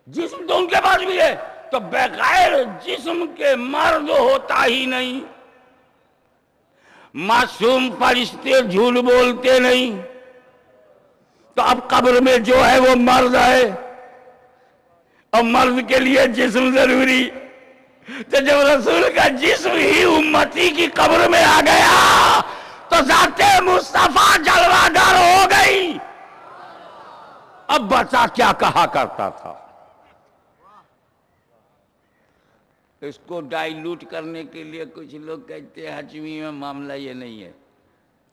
جسم تو ان کے پاس بھی ہے، تو بغیر جسم کے مرد ہوتا ہی نہیں. معصوم فرشتے جھوٹ بولتے نہیں. تو اب قبر میں جو ہے وہ مرد ہے، اور مرد کے لیے جسم ضروری. تو جب رسول کا جسم ہی امتی کی قبر میں آ گیا تو ذات مصطفیٰ جلوہ گر ہو گئی. اب بچہ کیا کہا کرتا تھا. اس کو ڈائیلوٹ کرنے کے لیے کچھ لوگ کہتے ہیں حجوی میں معاملہ یہ نہیں ہے.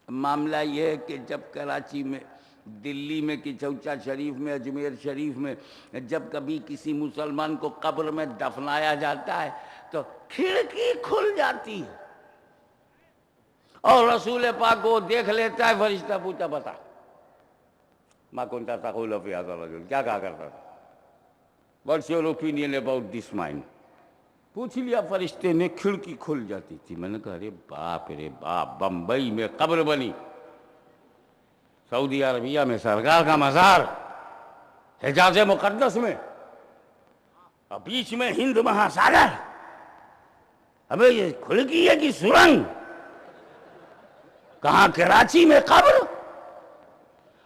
معاملہ یہ ہے کہ جب کراچی میں، دلی میں، کہ چوچا شریف میں، اجمیر شریف میں جب کبھی کسی مسلمان کو قبر میں دفنایا جاتا ہے تو کھڑکی کھل جاتی ہے اور رسول پاک کو دیکھ لیتا ہے. فرشتہ پوچھتا بتا ما کنت تقول فی ھذا الرجل، کیا کہا کرتا تھا، what's your opinion about this man. پوچھ لیا فرشتے نے، کھڑکی کھل جاتی تھی. میں نے کہا ارے باپ رے باپ، بمبئی میں قبر بنی، سعودی عربیہ میں سرکار کا مزار، حجاز مقدس میں، اور بیچ میں ہند مہاساگر. ابے یہ کھڑکی ہے کہ سرنگ؟ کہاں کراچی میں قبر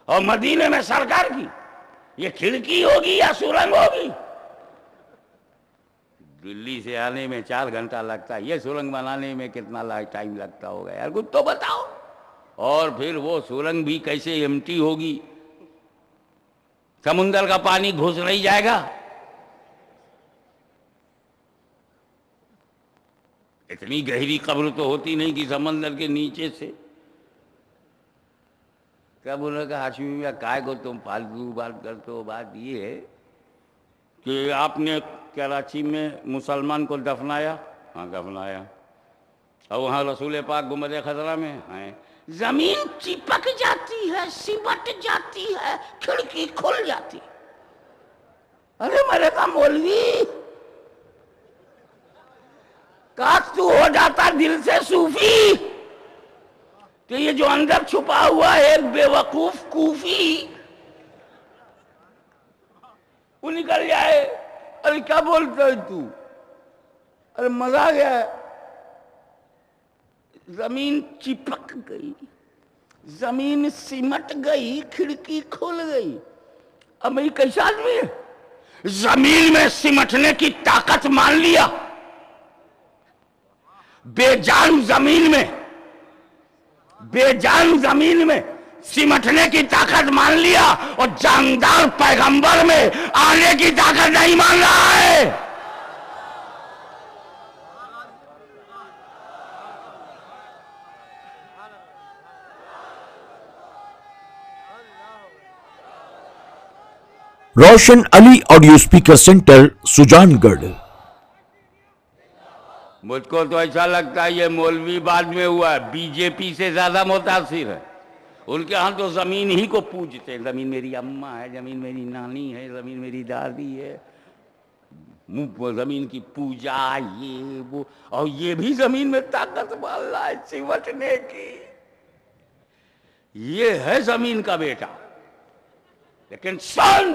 اور مدینے میں سرکار کی، یہ کھڑکی ہوگی یا سرنگ ہوگی؟ دلی سے آنے میں 4 گھنٹہ لگتا ہے، یہ سرنگ بنانے میں کتنا ٹائم لگتا ہوگا یار، کچھ تو بتاؤ. اور پھر وہ سرنگ بھی کیسے ایمٹی ہوگی؟ سمندر کا پانی گھس نہیں جائے گا؟ اتنی گہری قبر تو ہوتی نہیں کہ سمندر کے نیچے سے. کیا بولا کہ ہاشمی میاں کائے کو تم فالتو بات کرتے ہو؟ بات یہ ہے کہ آپ نے کراچی میں مسلمان کو دفنایا. ہاں دفنایا. اور وہاں رسول پاک گنبد خضرا میں ہیں. زمین چپک جاتی ہے، سمٹ جاتی ہے، کھڑکی کھل جاتی. ارے میرے کا مولوی، کاش تو ہو جاتا دل سے صوفی کہ یہ جو اندر چھپا ہوا ہے ایک بے وقوف کوفی وہ نکل جائے. ارے کیا بولتا ہے تو؟ ارے مزہ آ گیا. زمین چپک گئی، زمین سمٹ گئی، کھڑکی کھل گئی. اب میں کیسا آدمی ہے؟ زمین میں سمٹنے کی طاقت مان لیا. بے جان زمین میں سمٹنے کی طاقت مان لیا اور جاندار پیغمبر میں آنے کی طاقت نہیں مان رہا ہے. روشن علی آڈیو اسپیکر سینٹر سجان گڑھ. مجھ کو تو ایسا لگتا ہے یہ مولوی بعد میں ہوا ہے، بی جے پی سے زیادہ متاثر ہے. ان کے ہاں تو زمین ہی کو پوجتے ہیں. زمین میری اماں ہے، زمین میری نانی ہے، زمین میری دادی ہے. زمین کی پوجا یہ وہ، اور یہ بھی زمین میں طاقت مان رہا ہے سمٹنے کی. یہ ہے زمین کا بیٹا. لیکن سن،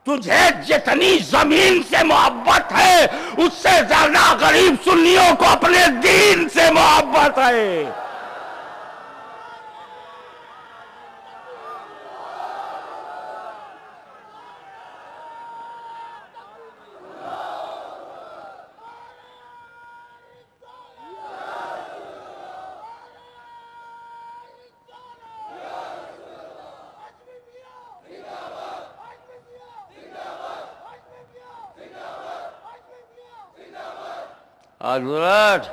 تجھے جتنی زمین سے محبت ہے اس سے زیادہ غریب سنیوں کو اپنے دین سے محبت ہے. حضرت،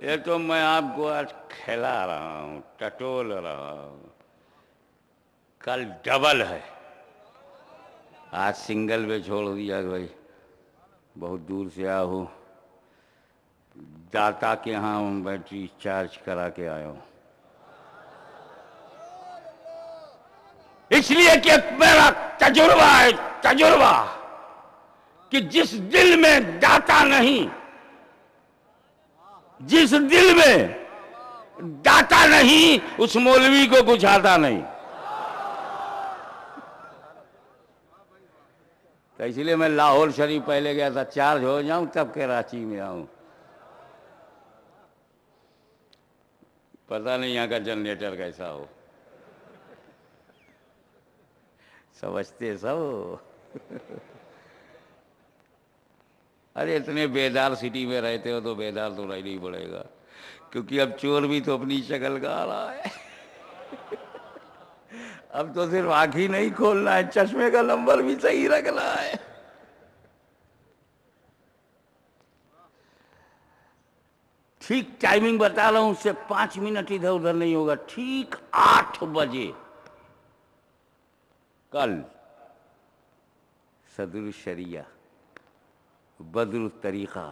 یہ تو میں آپ کو آج کھلا رہا ہوں، ٹٹول رہا ہوں. کل ڈبل ہے. آج سنگل پہ چھوڑ دیا بھائی. بہت دور سے آیا ہوں، داتا کے ہاں بیٹری چارج کرا کے آیا ہوں. اس لیے کہ میرا تجربہ کہ جس دل میں داتا نہیں، جس دل میں داتا نہیں، اس مولوی کو کچھ آتا نہیں. تو اس لیے میں لاہور شریف پہلے گیا تھا چارج ہو جاؤں تب کراچی میں آؤں. پتہ نہیں یہاں کا جنریٹر کیسا ہو. سمجھتے سب. ارے اتنے بیدار سٹی میں رہتے ہو تو بیدار تو رہنا ہی پڑے گا، کیونکہ اب چور بھی تو اپنی شکل کا آ رہا ہے. اب تو صرف آنکھ ہی نہیں کھولنا ہے، چشمے کا نمبر بھی صحیح رکھنا ہے. ٹھیک ٹائمنگ بتا رہا ہوں، اس سے 5 منٹ ادھر ادھر نہیں ہوگا. ٹھیک 8 بجے کل صدر الشریعہ بدر الطریقہ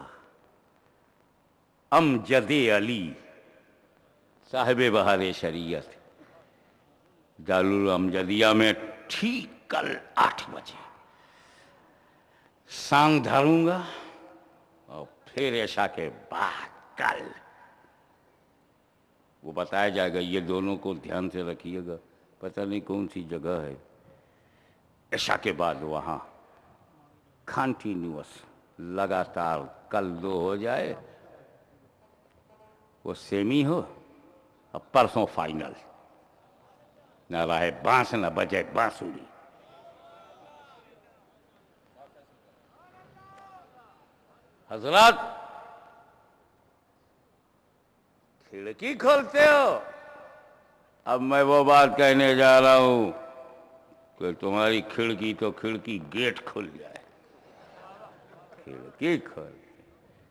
امجد علی صاحب بہار شریعت دارالامجدیہ میں ٹھیک کل 8 بجے سانگ دھروں گا، اور پھر عشاء کے بعد کل وہ بتایا جائے گا. یہ دونوں کو دھیان سے رکھیے گا، پتہ نہیں کون سی جگہ ہے. عشاء کے بعد وہاں کنٹینیوس لگاتار کل 2 ہو جائے، وہ سیمی ہو، اور پرسوں فائنل. نہ رہے بانس نہ بجے بانسری. حضرات، کھڑکی کھولتے ہو. اب میں وہ بات کہنے جا رہا ہوں کہ تمہاری کھڑکی تو کھڑکی گیٹ کھل جائے. کھڑکی کھول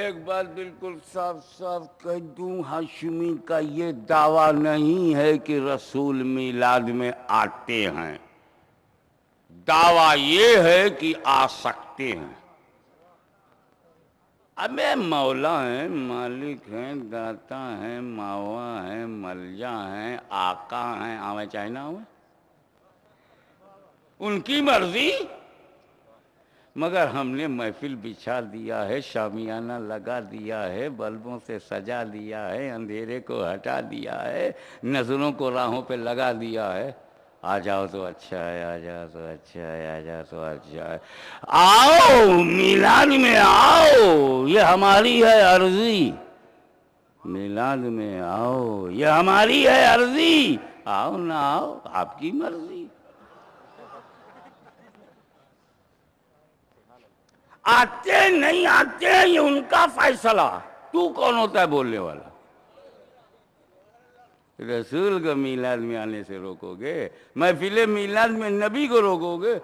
ایک بات بالکل صاف صاف کہہ دوں، ہاشمی کا یہ دعویٰ نہیں ہے کہ رسول میلاد میں آتے ہیں، دعویٰ یہ ہے کہ آ سکتے ہیں۔ ابے مولا ہیں، مالک ہیں، داتا ہیں، ماوا ہیں، ملجا ہیں، آقا ہیں، آویں چاہے نہ آویں، ان کی مرضی۔ مگر ہم نے محفل بچھا دیا ہے، شامیانہ لگا دیا ہے، بلبوں سے سجا دیا ہے، اندھیرے کو ہٹا دیا ہے، نظروں کو راہوں پہ لگا دیا ہے۔ آ جاؤ تو اچھا ہے، آ جاؤ تو اچھا ہے، آ جاؤ تو اچھا ہے، آؤ میلاد میں آؤ، یہ ہماری ہے عرضی، میلاد میں آؤ، یہ ہماری ہے عرضی، آؤ نہ آؤ آپ کی مرضی۔ آتے نہیں آتے یہ ان کا فیصلہ، تو کون ہوتا ہے بولنے والا؟ رسول کو میلاد میں آنے سے روکو گے؟ محفل میلاد میں نبی کو روکو گے؟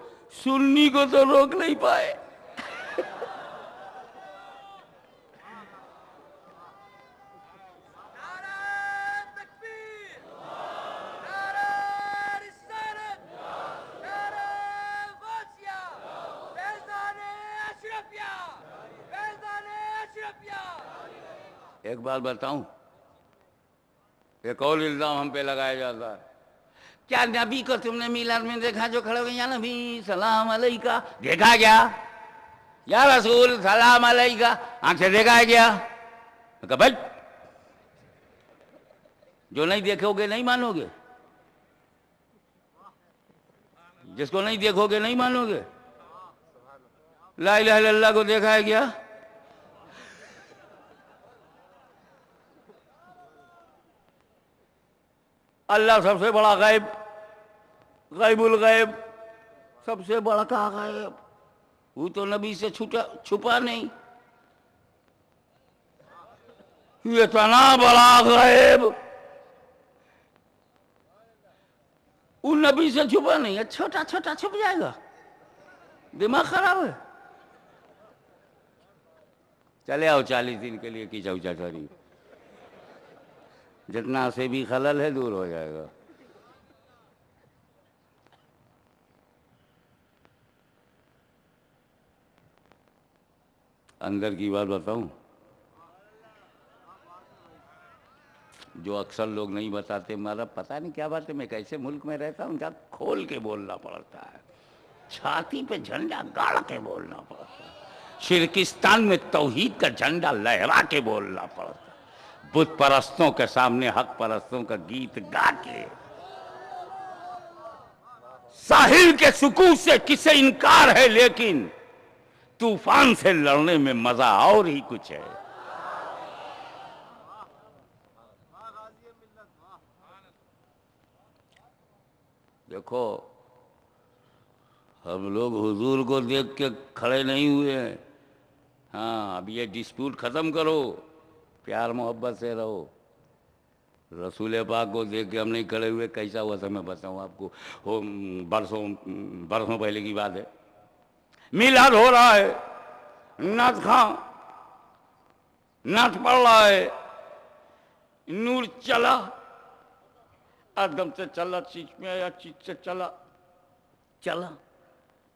سنی کو تو روک نہیں پائے۔ ایک بات بتاؤں، ایک اور الزام ہم پہ لگایا جاتا ہے، کیا نبی کو تم نے میلاد میں دیکھا جو کھڑے ہوئے، یا نبی سلام علیکہ، دیکھا کیا؟ یا رسول سلام علیکہ، آنکھ سے دیکھا ہے کیا؟ میں کہا بھائی جو نہیں دیکھو گے نہیں مانو گے، جس کو نہیں دیکھو گے نہیں مانو گے۔ لا الہ الا اللہ کو دیکھا ہے کیا؟ اللہ سب سے بڑا غیب، غیب الغیب، سب سے بڑا کا غیب، وہ تو نبی سے چھپا نہیں، یہ اتنا بڑا غیب وہ نبی سے چھپا نہیں ہے، چھوٹا چھوٹا چھپ جائے گا، دماغ خراب ہے۔ چلے آؤ 40 دن کے لیے کی چوچا ٹھہری، جتنا سے بھی خلل ہے دور ہو جائے گا۔ اندر کی بات بتاؤں جو اکثر لوگ نہیں بتاتے، ہمارا پتہ نہیں کیا بات ہے، میں کیسے ملک میں رہتا ہوں جہاں کھول کے بولنا پڑتا ہے، چھاتی پہ جھنڈا گاڑ کے بولنا پڑتا ہے، شرکستان میں توحید کا جھنڈا لہرا کے بولنا پڑتا ہے، بت پرستوں کے سامنے حق پرستوں کا گیت گا کے، ساحل کے سکون سے کسے انکار ہے، لیکن طوفان سے لڑنے میں مزہ اور ہی کچھ ہے۔ دیکھو ہم لوگ حضور کو دیکھ کے کھڑے نہیں ہوئے ہیں، ہاں اب یہ ڈسپیوٹ ختم کرو، پیار محبت سے رہو۔ رسول پاک کو دیکھ کے ہم نہیں کھڑے ہوئے، کیسا ہوا تھا میں بتاؤں آپ کو، برسوں پہلے کی بات ہے، میلاد ہو رہا ہے، نعت خواں نعت پڑھ رہا ہے، نور چلا، آدم سے چلا، چیز میں آیا، چیز سے چلا،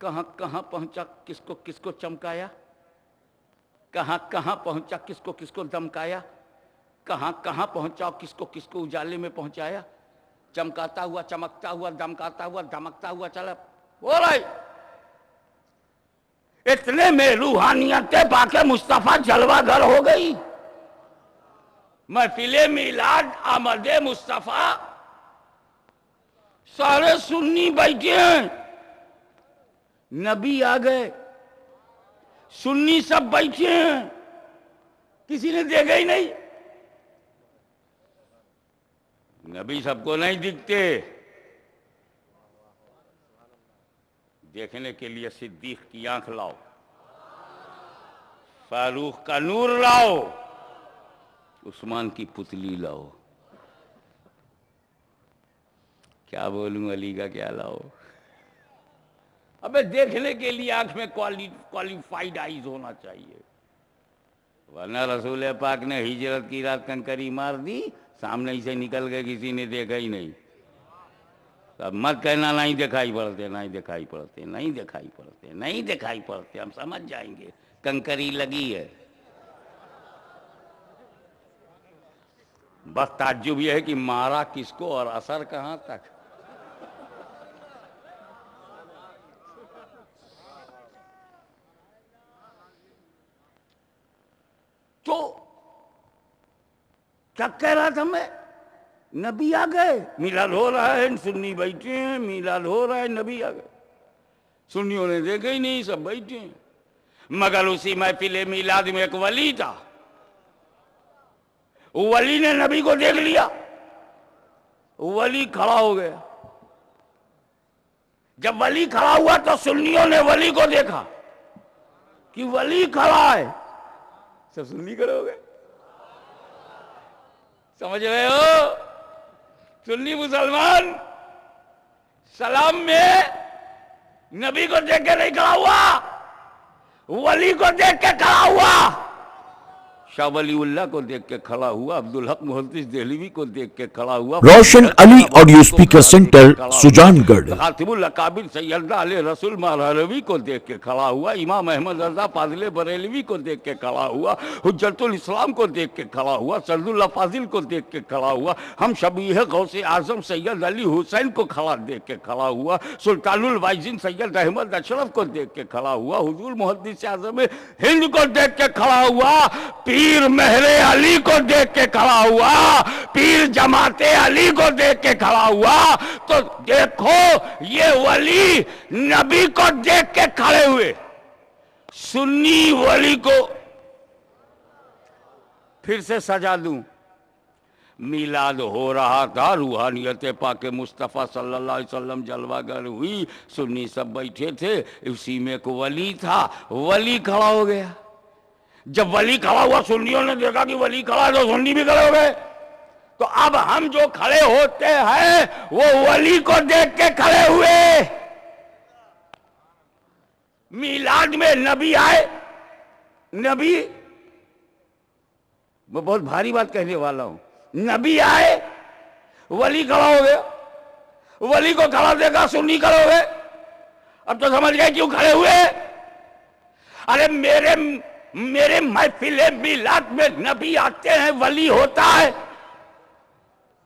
کہاں کہاں پہنچا، کس کو چمکایا، کہاں کہاں پہنچا، کس کو دمکایا، کہاں کہاں پہنچا، کس کو اجالے میں پہنچایا، چمکاتا ہوا، چمکتا ہوا، دمکاتا ہوا، دمکتا ہوا چلا، ہو رہا ہے۔ اتنے میں روحانیت پاک مصطفیٰ جلوہ گر ہو گئی، محفل میلاد آمد مصطفیٰ، سارے سنی بیٹھے ہیں، نبی آ گئے، سنی سب بیٹھے ہیں، کسی نے دیکھا ہی نہیں، نبی سب کو نہیں دکھتے، دیکھنے کے لیے صدیق کی آنکھ لاؤ، فاروق کا نور لاؤ، عثمان کی پتلی لاؤ، کیا بولوں علی کا کیا لاؤ، ابے دیکھنے کے لیے آنکھ میں کوالیفائیڈ آئیز ہونا چاہیے، ورنہ رسول پاک نے ہجرت کی رات کنکری مار دی، سامنے ہی سے نکل گئے، کسی نے دیکھا ہی نہیں. اب مت کہنا نہیں دکھائی پڑتے، نہیں دکھائی پڑتے، نہیں دکھائی پڑتے، نہیں دکھائی پڑتے، ہم سمجھ جائیں گے کنکری لگی ہے. بس تعجب یہ ہے کہ مارا کس کو اور اثر کہاں تک. تو کیا کہہ رہا تھا میں؟ نبی آ گئے، میلاد ہو رہا ہے، سنی بیٹھے ہیں، میلاد ہو رہا ہے، نبی آ گئے. سنیوں نے دیکھا ہی نہیں، سب بیٹھے ہیں. مگر اسی محفل میلاد میں ایک ولی تھا، ولی نے نبی کو دیکھ لیا، ولی کھڑا ہو گیا. جب ولی کھڑا ہوا تو سنیوں نے ولی کو دیکھا کہ ولی کھڑا ہے، سب سنی کھڑے ہو گئے. سمجھ رہے ہو؟ سنی مسلمان سلام میں نبی کو دیکھ کے نہیں کھڑا ہوا، ولی کو دیکھ کے کھڑا ہوا. شاہ ولی اللہ کو دیکھ کے کھڑا ہوا، عبدالحق محدث دہلوی کو دیکھ کے کھڑا ہوا، روشن علی آڈیو اسپیکر سینٹر سجان گڑھ، خاتم الاکابر سیدنا علیہ رسول مہروی کو دیکھ کے کھڑا ہوا، امام احمد رضا فاضل بریلوی کو دیکھ کے کھڑا ہوا، حجت الاسلام کو دیکھ کے کھڑا ہوا، سرد اللہ فاضل کو دیکھ کے کھڑا ہوا، ہم شبیہ غوث اعظم سید علی حسین کو کھڑا دیکھ کے کھڑا ہوا، سلطان الوائزین سید احمد اشرف کو دیکھ کے کھڑا ہوا، حضور محدث اعظم ہند کو دیکھ کے کھڑا ہوا، پیر مہر علی کو دیکھ کے کھڑا ہوا، پیر جماعت علی کو دیکھ کے کھڑا ہوا. تو دیکھو یہ ولی نبی کو دیکھ کے کھڑے ہوئے. سنی ولی کو پھر سے سجا دوں، میلاد ہو رہا تھا، روحانیت پاک مصطفیٰ صلی اللہ علیہ وسلم جلوہ گر ہوئی، سنی سب بیٹھے تھے، اسی میں ایک ولی تھا، ولی کھڑا ہو گیا. جب ولی کھڑا ہوا سنیوں نے دیکھا کہ ولی کھڑا ہے تو سنی بھی کھڑے ہو گئے. تو اب ہم جو کھڑے ہوتے ہیں وہ ولی کو دیکھ کے کھڑے ہوئے. میلاد میں نبی آئے، نبی، میں بہت بھاری بات کہنے والا ہوں، نبی آئے، ولی کھڑا ہو گیا، ولی کو کھڑا دیکھا، سنی کھڑے ہو گئے. اب تو سمجھ گئے کیوں کھڑے ہوئے. ارے میرے محفل میلاد میں نبی آتے ہیں، ولی ہوتا ہے،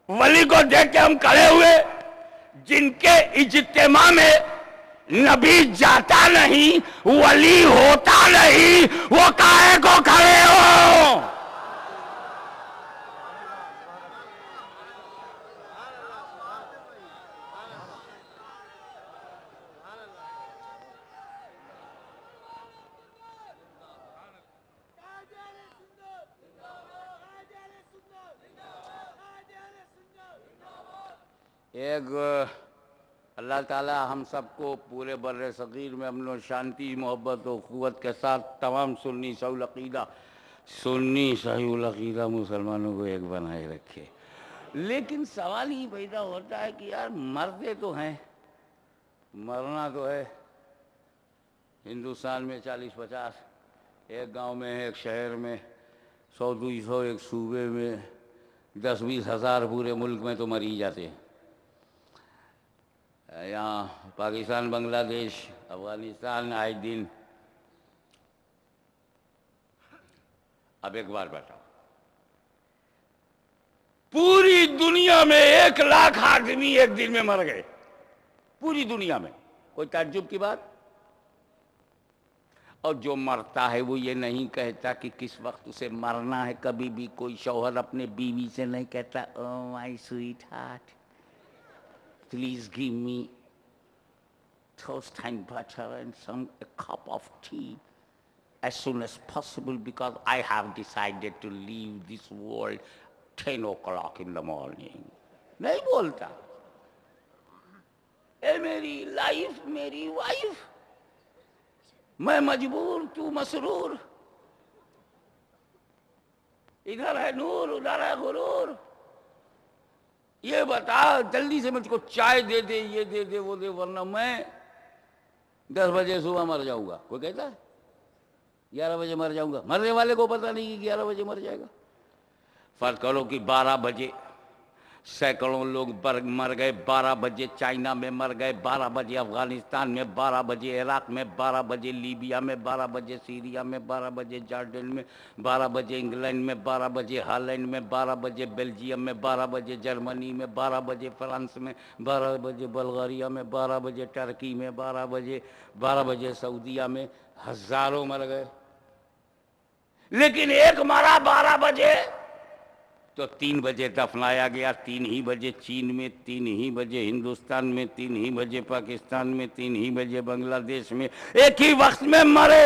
ولی کو دیکھ کے ہم کھڑے ہوئے. جن کے اجتماع میں نبی جاتا نہیں، ولی ہوتا نہیں، وہ کاہے کو کھڑے ہو. ایک اللہ تعالی ہم سب کو پورے بر صغیر میں امن و شانتی، محبت و قوت کے ساتھ تمام سنی صحیح العقیدہ مسلمانوں کو ایک بنائے رکھے. لیکن سوال ہی پیدا ہوتا ہے کہ یار مرتے تو ہیں، مرنا تو ہے. ہندوستان میں 40-50 ایک گاؤں میں، ایک شہر میں 100-200 ایک صوبے میں، 10-20 ہزار پورے ملک میں تو مر ہی جاتے ہیں. یہاں پاکستان، بنگلہ دیش، افغانستان آئے دن. اب ایک بار بتاؤ، پوری دنیا میں 1 لاکھ آدمی ایک دن میں مر گئے، پوری دنیا میں، کوئی تعجب کی بات؟ اور جو مرتا ہے وہ یہ نہیں کہتا کہ کس وقت اسے مرنا ہے. کبھی بھی کوئی شوہر اپنے بیوی سے نہیں کہتا oh my sweetheart please give me toast and butter and a cup of tea as soon as possible because I have decided to leave this world 10 o'clock in the morning. نہیں بولتا. اے میری لائف، میری wife, میں مجبور، تو مسرور، ادھر ہے نور، ادھر ہے غرور. یہ بتا جلدی سے مجھ کو چائے دے دے، یہ دے دے، وہ دے، ورنہ میں 10 بجے صبح مر جاؤں گا. کوئی کہتا ہے؟ 11 بجے مر جاؤں گا. مرنے والے کو پتہ نہیں کہ 11 بجے مر جائے گا. فرض کرو کہ 12 بجے سینکڑوں لوگ مر گئے. 12 بجے چائنا میں مر گئے, 12 بجے افغانستان میں, 12 بجے عراق میں, 12 بجے لیبیا میں, 12 بجے سیریا میں, 12 بجے جارڈن میں, 12 بجے انگلینڈ میں, 12 بجے ہالینڈ میں, 12 بجے بیلجیم میں, 12 بجے جرمنی میں, 12 بجے فرانس میں, 12 بجے بلغاریہ میں, 12 بجے ٹرکی میں, 12 بجے سعودیہ میں. ہزاروں مر گئے. لیکن ایک مرا 12 بجے تو 3 بجے دفنایا گیا. 3 ہی بجے چین میں, 3 ہی بجے ہندوستان میں, 3 ہی بجے پاکستان میں, 3 ہی بجے بنگلہ دیش میں. ایک ہی وقت میں مرے,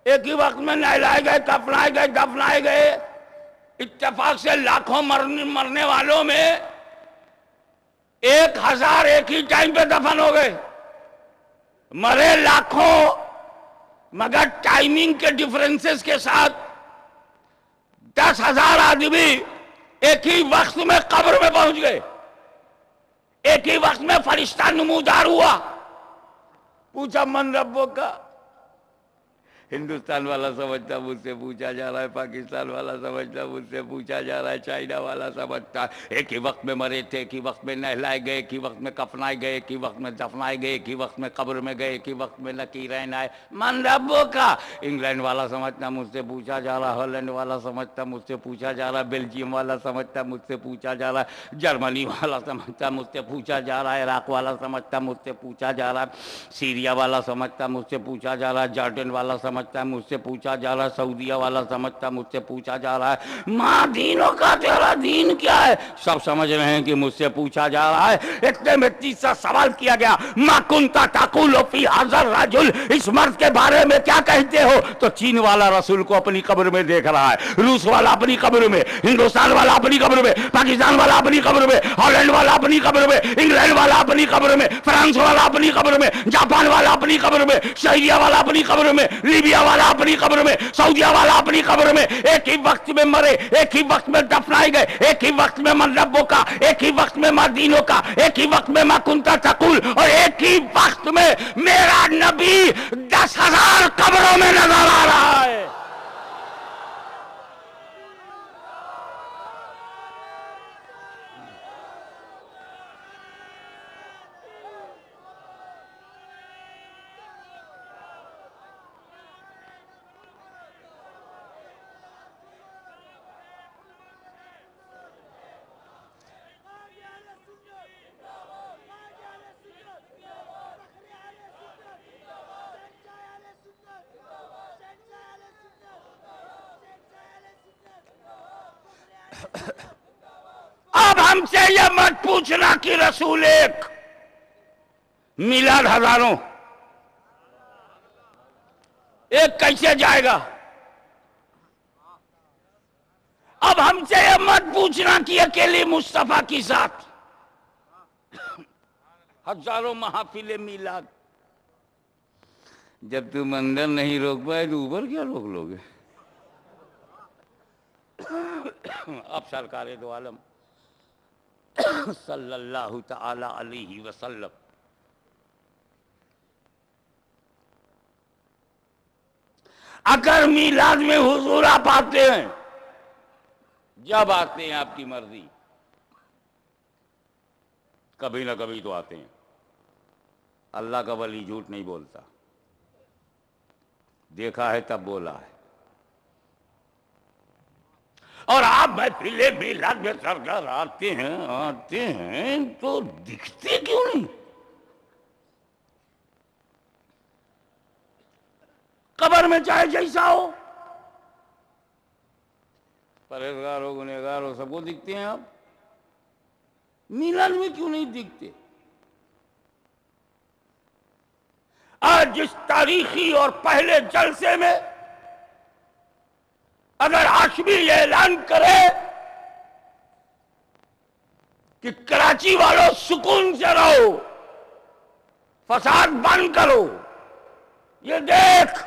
ایک ہی وقت میں نہلائے گئے, دفنائے گئے. اتفاق سے لاکھوں مرنے والوں میں 1000 ایک ہی ٹائم پہ دفن ہو گئے. مرے لاکھوں, مگر ٹائمنگ کے ڈیفرنسز کے ساتھ 10,000 آدمی ایک ہی وقت میں قبر میں پہنچ گئے. ایک ہی وقت میں فرشتہ نمودار ہوا. پوچھا من ربوں کا. ہندوستان والا سمجھتا مجھ سے پوچھا جا رہا ہے, پاکستان والا سمجھتا مجھ سے پوچھا جا رہا ہے, چائنا والا سمجھتا ایک ہی وقت میں مرے تھے, ایک ہی وقت میں نہلائے گئے, ایک ہی وقت میں کفنائے گئے, ایک ہی وقت میں دفنائے گئے, ایک ہی وقت میں قبر میں گئے, ایک ہی وقت میں نکیرین آئے. من ربوں کا. انگلینڈ والا سمجھتا مجھ سے پوچھا جا رہا, ہالینڈ والا سمجھتا مجھ سے پوچھا جا رہا, بیلجیم والا سمجھتا مجھ سے پوچھا جا رہا, جرمنی والا سمجھتا مجھ سے پوچھا جا رہا, عراق والا سمجھتا مجھ سے پوچھا جا رہا, سیریا والا سمجھتا مجھ سے پوچھا جا رہا, جارڈن والا سمجھتا مجھ سے پوچھا جا رہا, سعودیہ والا سمجھتا مجھ سے پوچھا جا رہا ہے. ماں دینوں کا تیرا دین کیا ہے؟ سب سمجھ رہے ہیں کہ مجھ سے پوچھا جا رہا ہے. اتنے میں تیسرا سوال کیا گیا, ما کنت تقول فی ھذا الرجل, اس مرد کے بارے میں کیا کہتے ہو؟ تو چین والا رسول کو اپنی قبر میں دیکھ رہا ہے, روس والا اپنی قبر میں, ہندوستان والا اپنی قبر میں, پاکستان والا اپنی قبر میں, ہالینڈ والا اپنی قبر میں, انگلینڈ والا اپنی قبر میں, فرانس والا اپنی قبر میں, جاپان والا اپنی قبر میں, شہریہ والا اپنی قبر میں, لیبیا والا اپنی قبر میں, سعودیہ والا اپنی قبر میں. ایک ہی وقت میں مرے, ایک ہی وقت میں دفنائے گئے, ایک ہی وقت میں من ربوں کا, ایک ہی وقت میں ما دینوں کا, ایک ہی وقت میں ما کنت تقول, اور ایک ہی وقت میں میرا نبی 10,000 قبروں میں نظر آ رہا ہے. اب ہم سے یہ مت پوچھنا کہ رسول ایک, میلاد ہزاروں, ایک کیسے جائے گا؟ اب ہم سے یہ مت پوچھنا کہ اکیلی مصطفیٰ کی ذات, ہزاروں محافل میلاد. جب تم اندر نہیں روک پائے تو اوپر کیا روک لو گے؟ اب سرکار دو عالم صلی اللہ تعالی علیہ وسلم اگر میلاد میں حضور آپ آتے ہیں, جب آتے ہیں آپ کی مرضی, کبھی نہ کبھی تو آتے ہیں. اللہ کا ولی جھوٹ نہیں بولتا, دیکھا ہے تب بولا ہے. اور آپ محفل میلاد میں سرکار آتے ہیں تو دکھتے کیوں نہیں؟ قبر میں چاہے جیسا ہو, پرہیزگار ہو, گنہگار ہو, سب کو دکھتے ہیں آپ. میلاد میں کیوں نہیں دکھتے؟ آج جس تاریخی اور پہلے جلسے میں اگر ہاشمی یہ اعلان کرے کہ کراچی والوں سکون سے رہو, فساد بند کرو, یہ دیکھ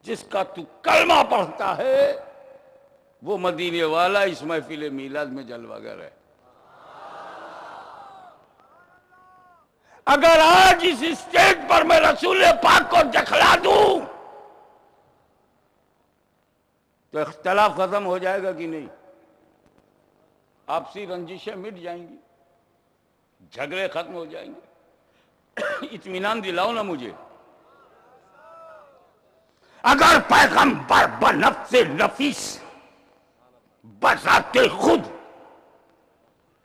جس کا تو کلمہ پڑھتا ہے وہ مدینے والا اس محفل میلاد میں جلوہ گر ہے. اگر آج اس اسٹیج پر میں رسول پاک کو دکھلا دوں تو اختلاف ختم ہو جائے گا کہ نہیں؟ آپسی رنجشیں مٹ جائیں گی، جھگڑے ختم ہو جائیں گے۔ اطمینان دلاؤ نا مجھے۔ اگر پیغمبر بنفس نفیس بذات خود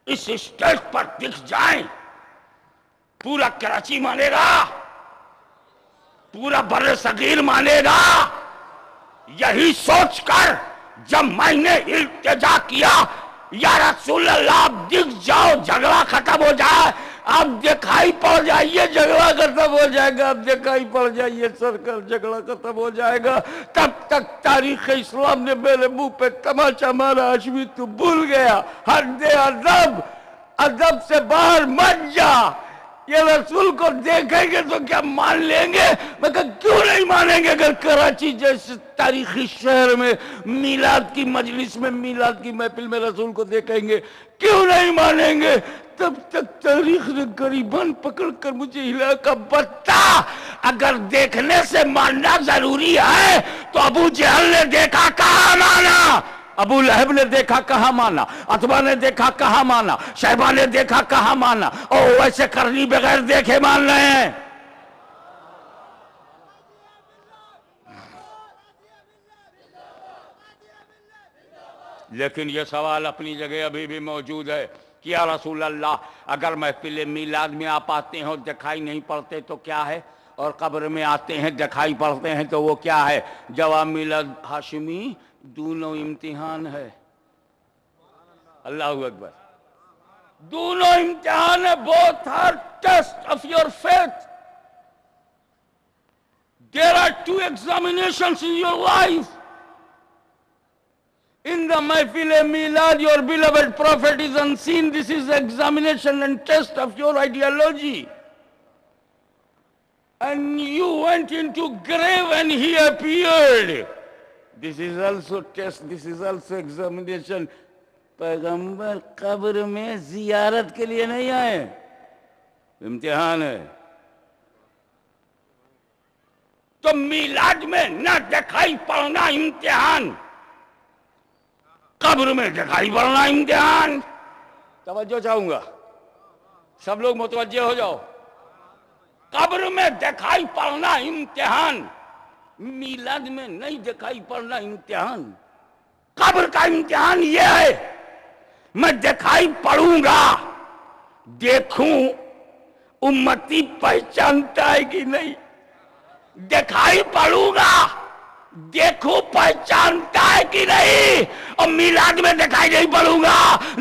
اس اسٹیج پر دکھ جائیں، پورا کراچی مانے گا، پورا بر صغیر مانے گا۔ یہی سوچ کر جب میں نے التجا کیا یا رسول اللہ آپ دکھ جاؤ، جھگڑا ختم ہو جائے، آپ دکھائی پڑ جائیے، جھگڑا ختم ہو جائے گا، آپ دکھائی پڑ جائیے سرکار، جھگڑا ختم ہو جائے گا، تب تک تاریخ اسلام نے میرے منہ پہ تماچا مارا، ہاشمی تو بھول گیا، حد ادب، ادب سے باہر مت جا، یہ رسول کو دیکھیں گے تو کیا مان لیں گے؟ میں کہا کیوں نہیں مانیں گے؟ اگر کراچی جیسے تاریخی شہر میں میلاد کی مجلس میں، میلاد کی محفل میں رسول کو دیکھیں گے، کیوں نہیں مانیں گے؟ تب تک تاریخ نے غریبان پکڑ کر مجھے ہلا کا بتا، اگر دیکھنے سے ماننا ضروری ہے تو ابو جہل نے دیکھا کہاں مانا، ابو لہب نے دیکھا کہاں مانا، عتبہ نے دیکھا کہاں مانا، شیبہ نے دیکھا کہاں مانا، اور ویسے کرنی بغیر دیکھے مان رہے ہیں۔ لیکن یہ سوال اپنی جگہ ابھی بھی موجود ہے کہ یا رسول اللہ اگر محفل میلاد میں آپ آتے ہیں اور دکھائی نہیں پڑتے تو کیا ہے، اور قبر میں آتے ہیں دکھائی پڑتے ہیں تو وہ کیا ہے؟ جواب میلاد ہاشمی دونوں امتحان ہے۔ اللہ اکبر، دونوں امتحان ہے، both are test of your faith. There are two examinations in your life. In the Mahfil Milad, your beloved Prophet is unseen. This is the examination and test of your ideology. And you went into grave and he appeared. This is also test, this is also examination. پیغمبر قبر میں زیارت کے لیے نہیں آئے، امتحان ہے۔ تو میلاد میں نہ دکھائی پڑنا امتحان، قبر میں دکھائی پڑنا امتحان۔ توجہ چاہوں گا، سب لوگ متوجہ ہو جاؤ۔ قبر میں دکھائی پڑنا امتحان، میلاد میں نہیں دکھائی پڑنا امتحان۔ قبر کا امتحان یہ ہے، میں دکھائی پڑوں گا، دیکھوں امتی پہچانتا ہے کہ نہیں، دکھائی پڑوں گا، دیکھوں پہچانتا ہے کہ نہیں، اور میلاد میں دکھائی نہیں پڑوں گا،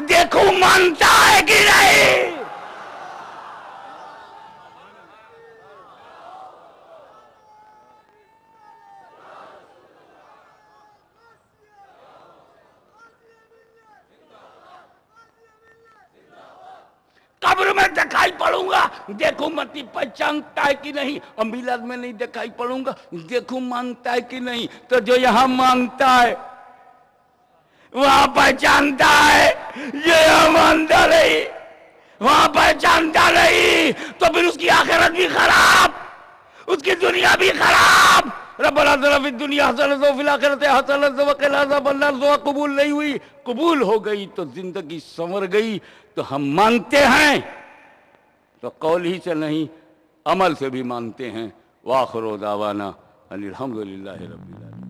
دیکھوں مانتا ہے کہ نہیں۔ قبر میں دکھائی پڑوں گا، دیکھوں متی پہچانتا ہے کہ نہیں، اور میلاد میں نہیں دکھائی پڑوں گا، دیکھوں مانتا ہے کہ نہیں۔ تو جو یہاں مانتا ہے وہاں پہچانتا ہے، جو یہاں مانتا نہیں وہاں پہچانتا نہیں، تو پھر اس کی آخرت بھی خراب، اس کی دنیا بھی خراب۔ ربنا آتنا فی الدنیا حسنۃ وفی الآخرۃ حسنۃ وقنا عذاب النار، دعا قبول نہیں ہوئی، قبول ہو گئی تو زندگی سنور گئی۔ تو ہم مانتے ہیں تو قول ہی سے نہیں، عمل سے بھی مانتے ہیں۔ وآخر دعوانا ان الحمدللہ رب العالمین۔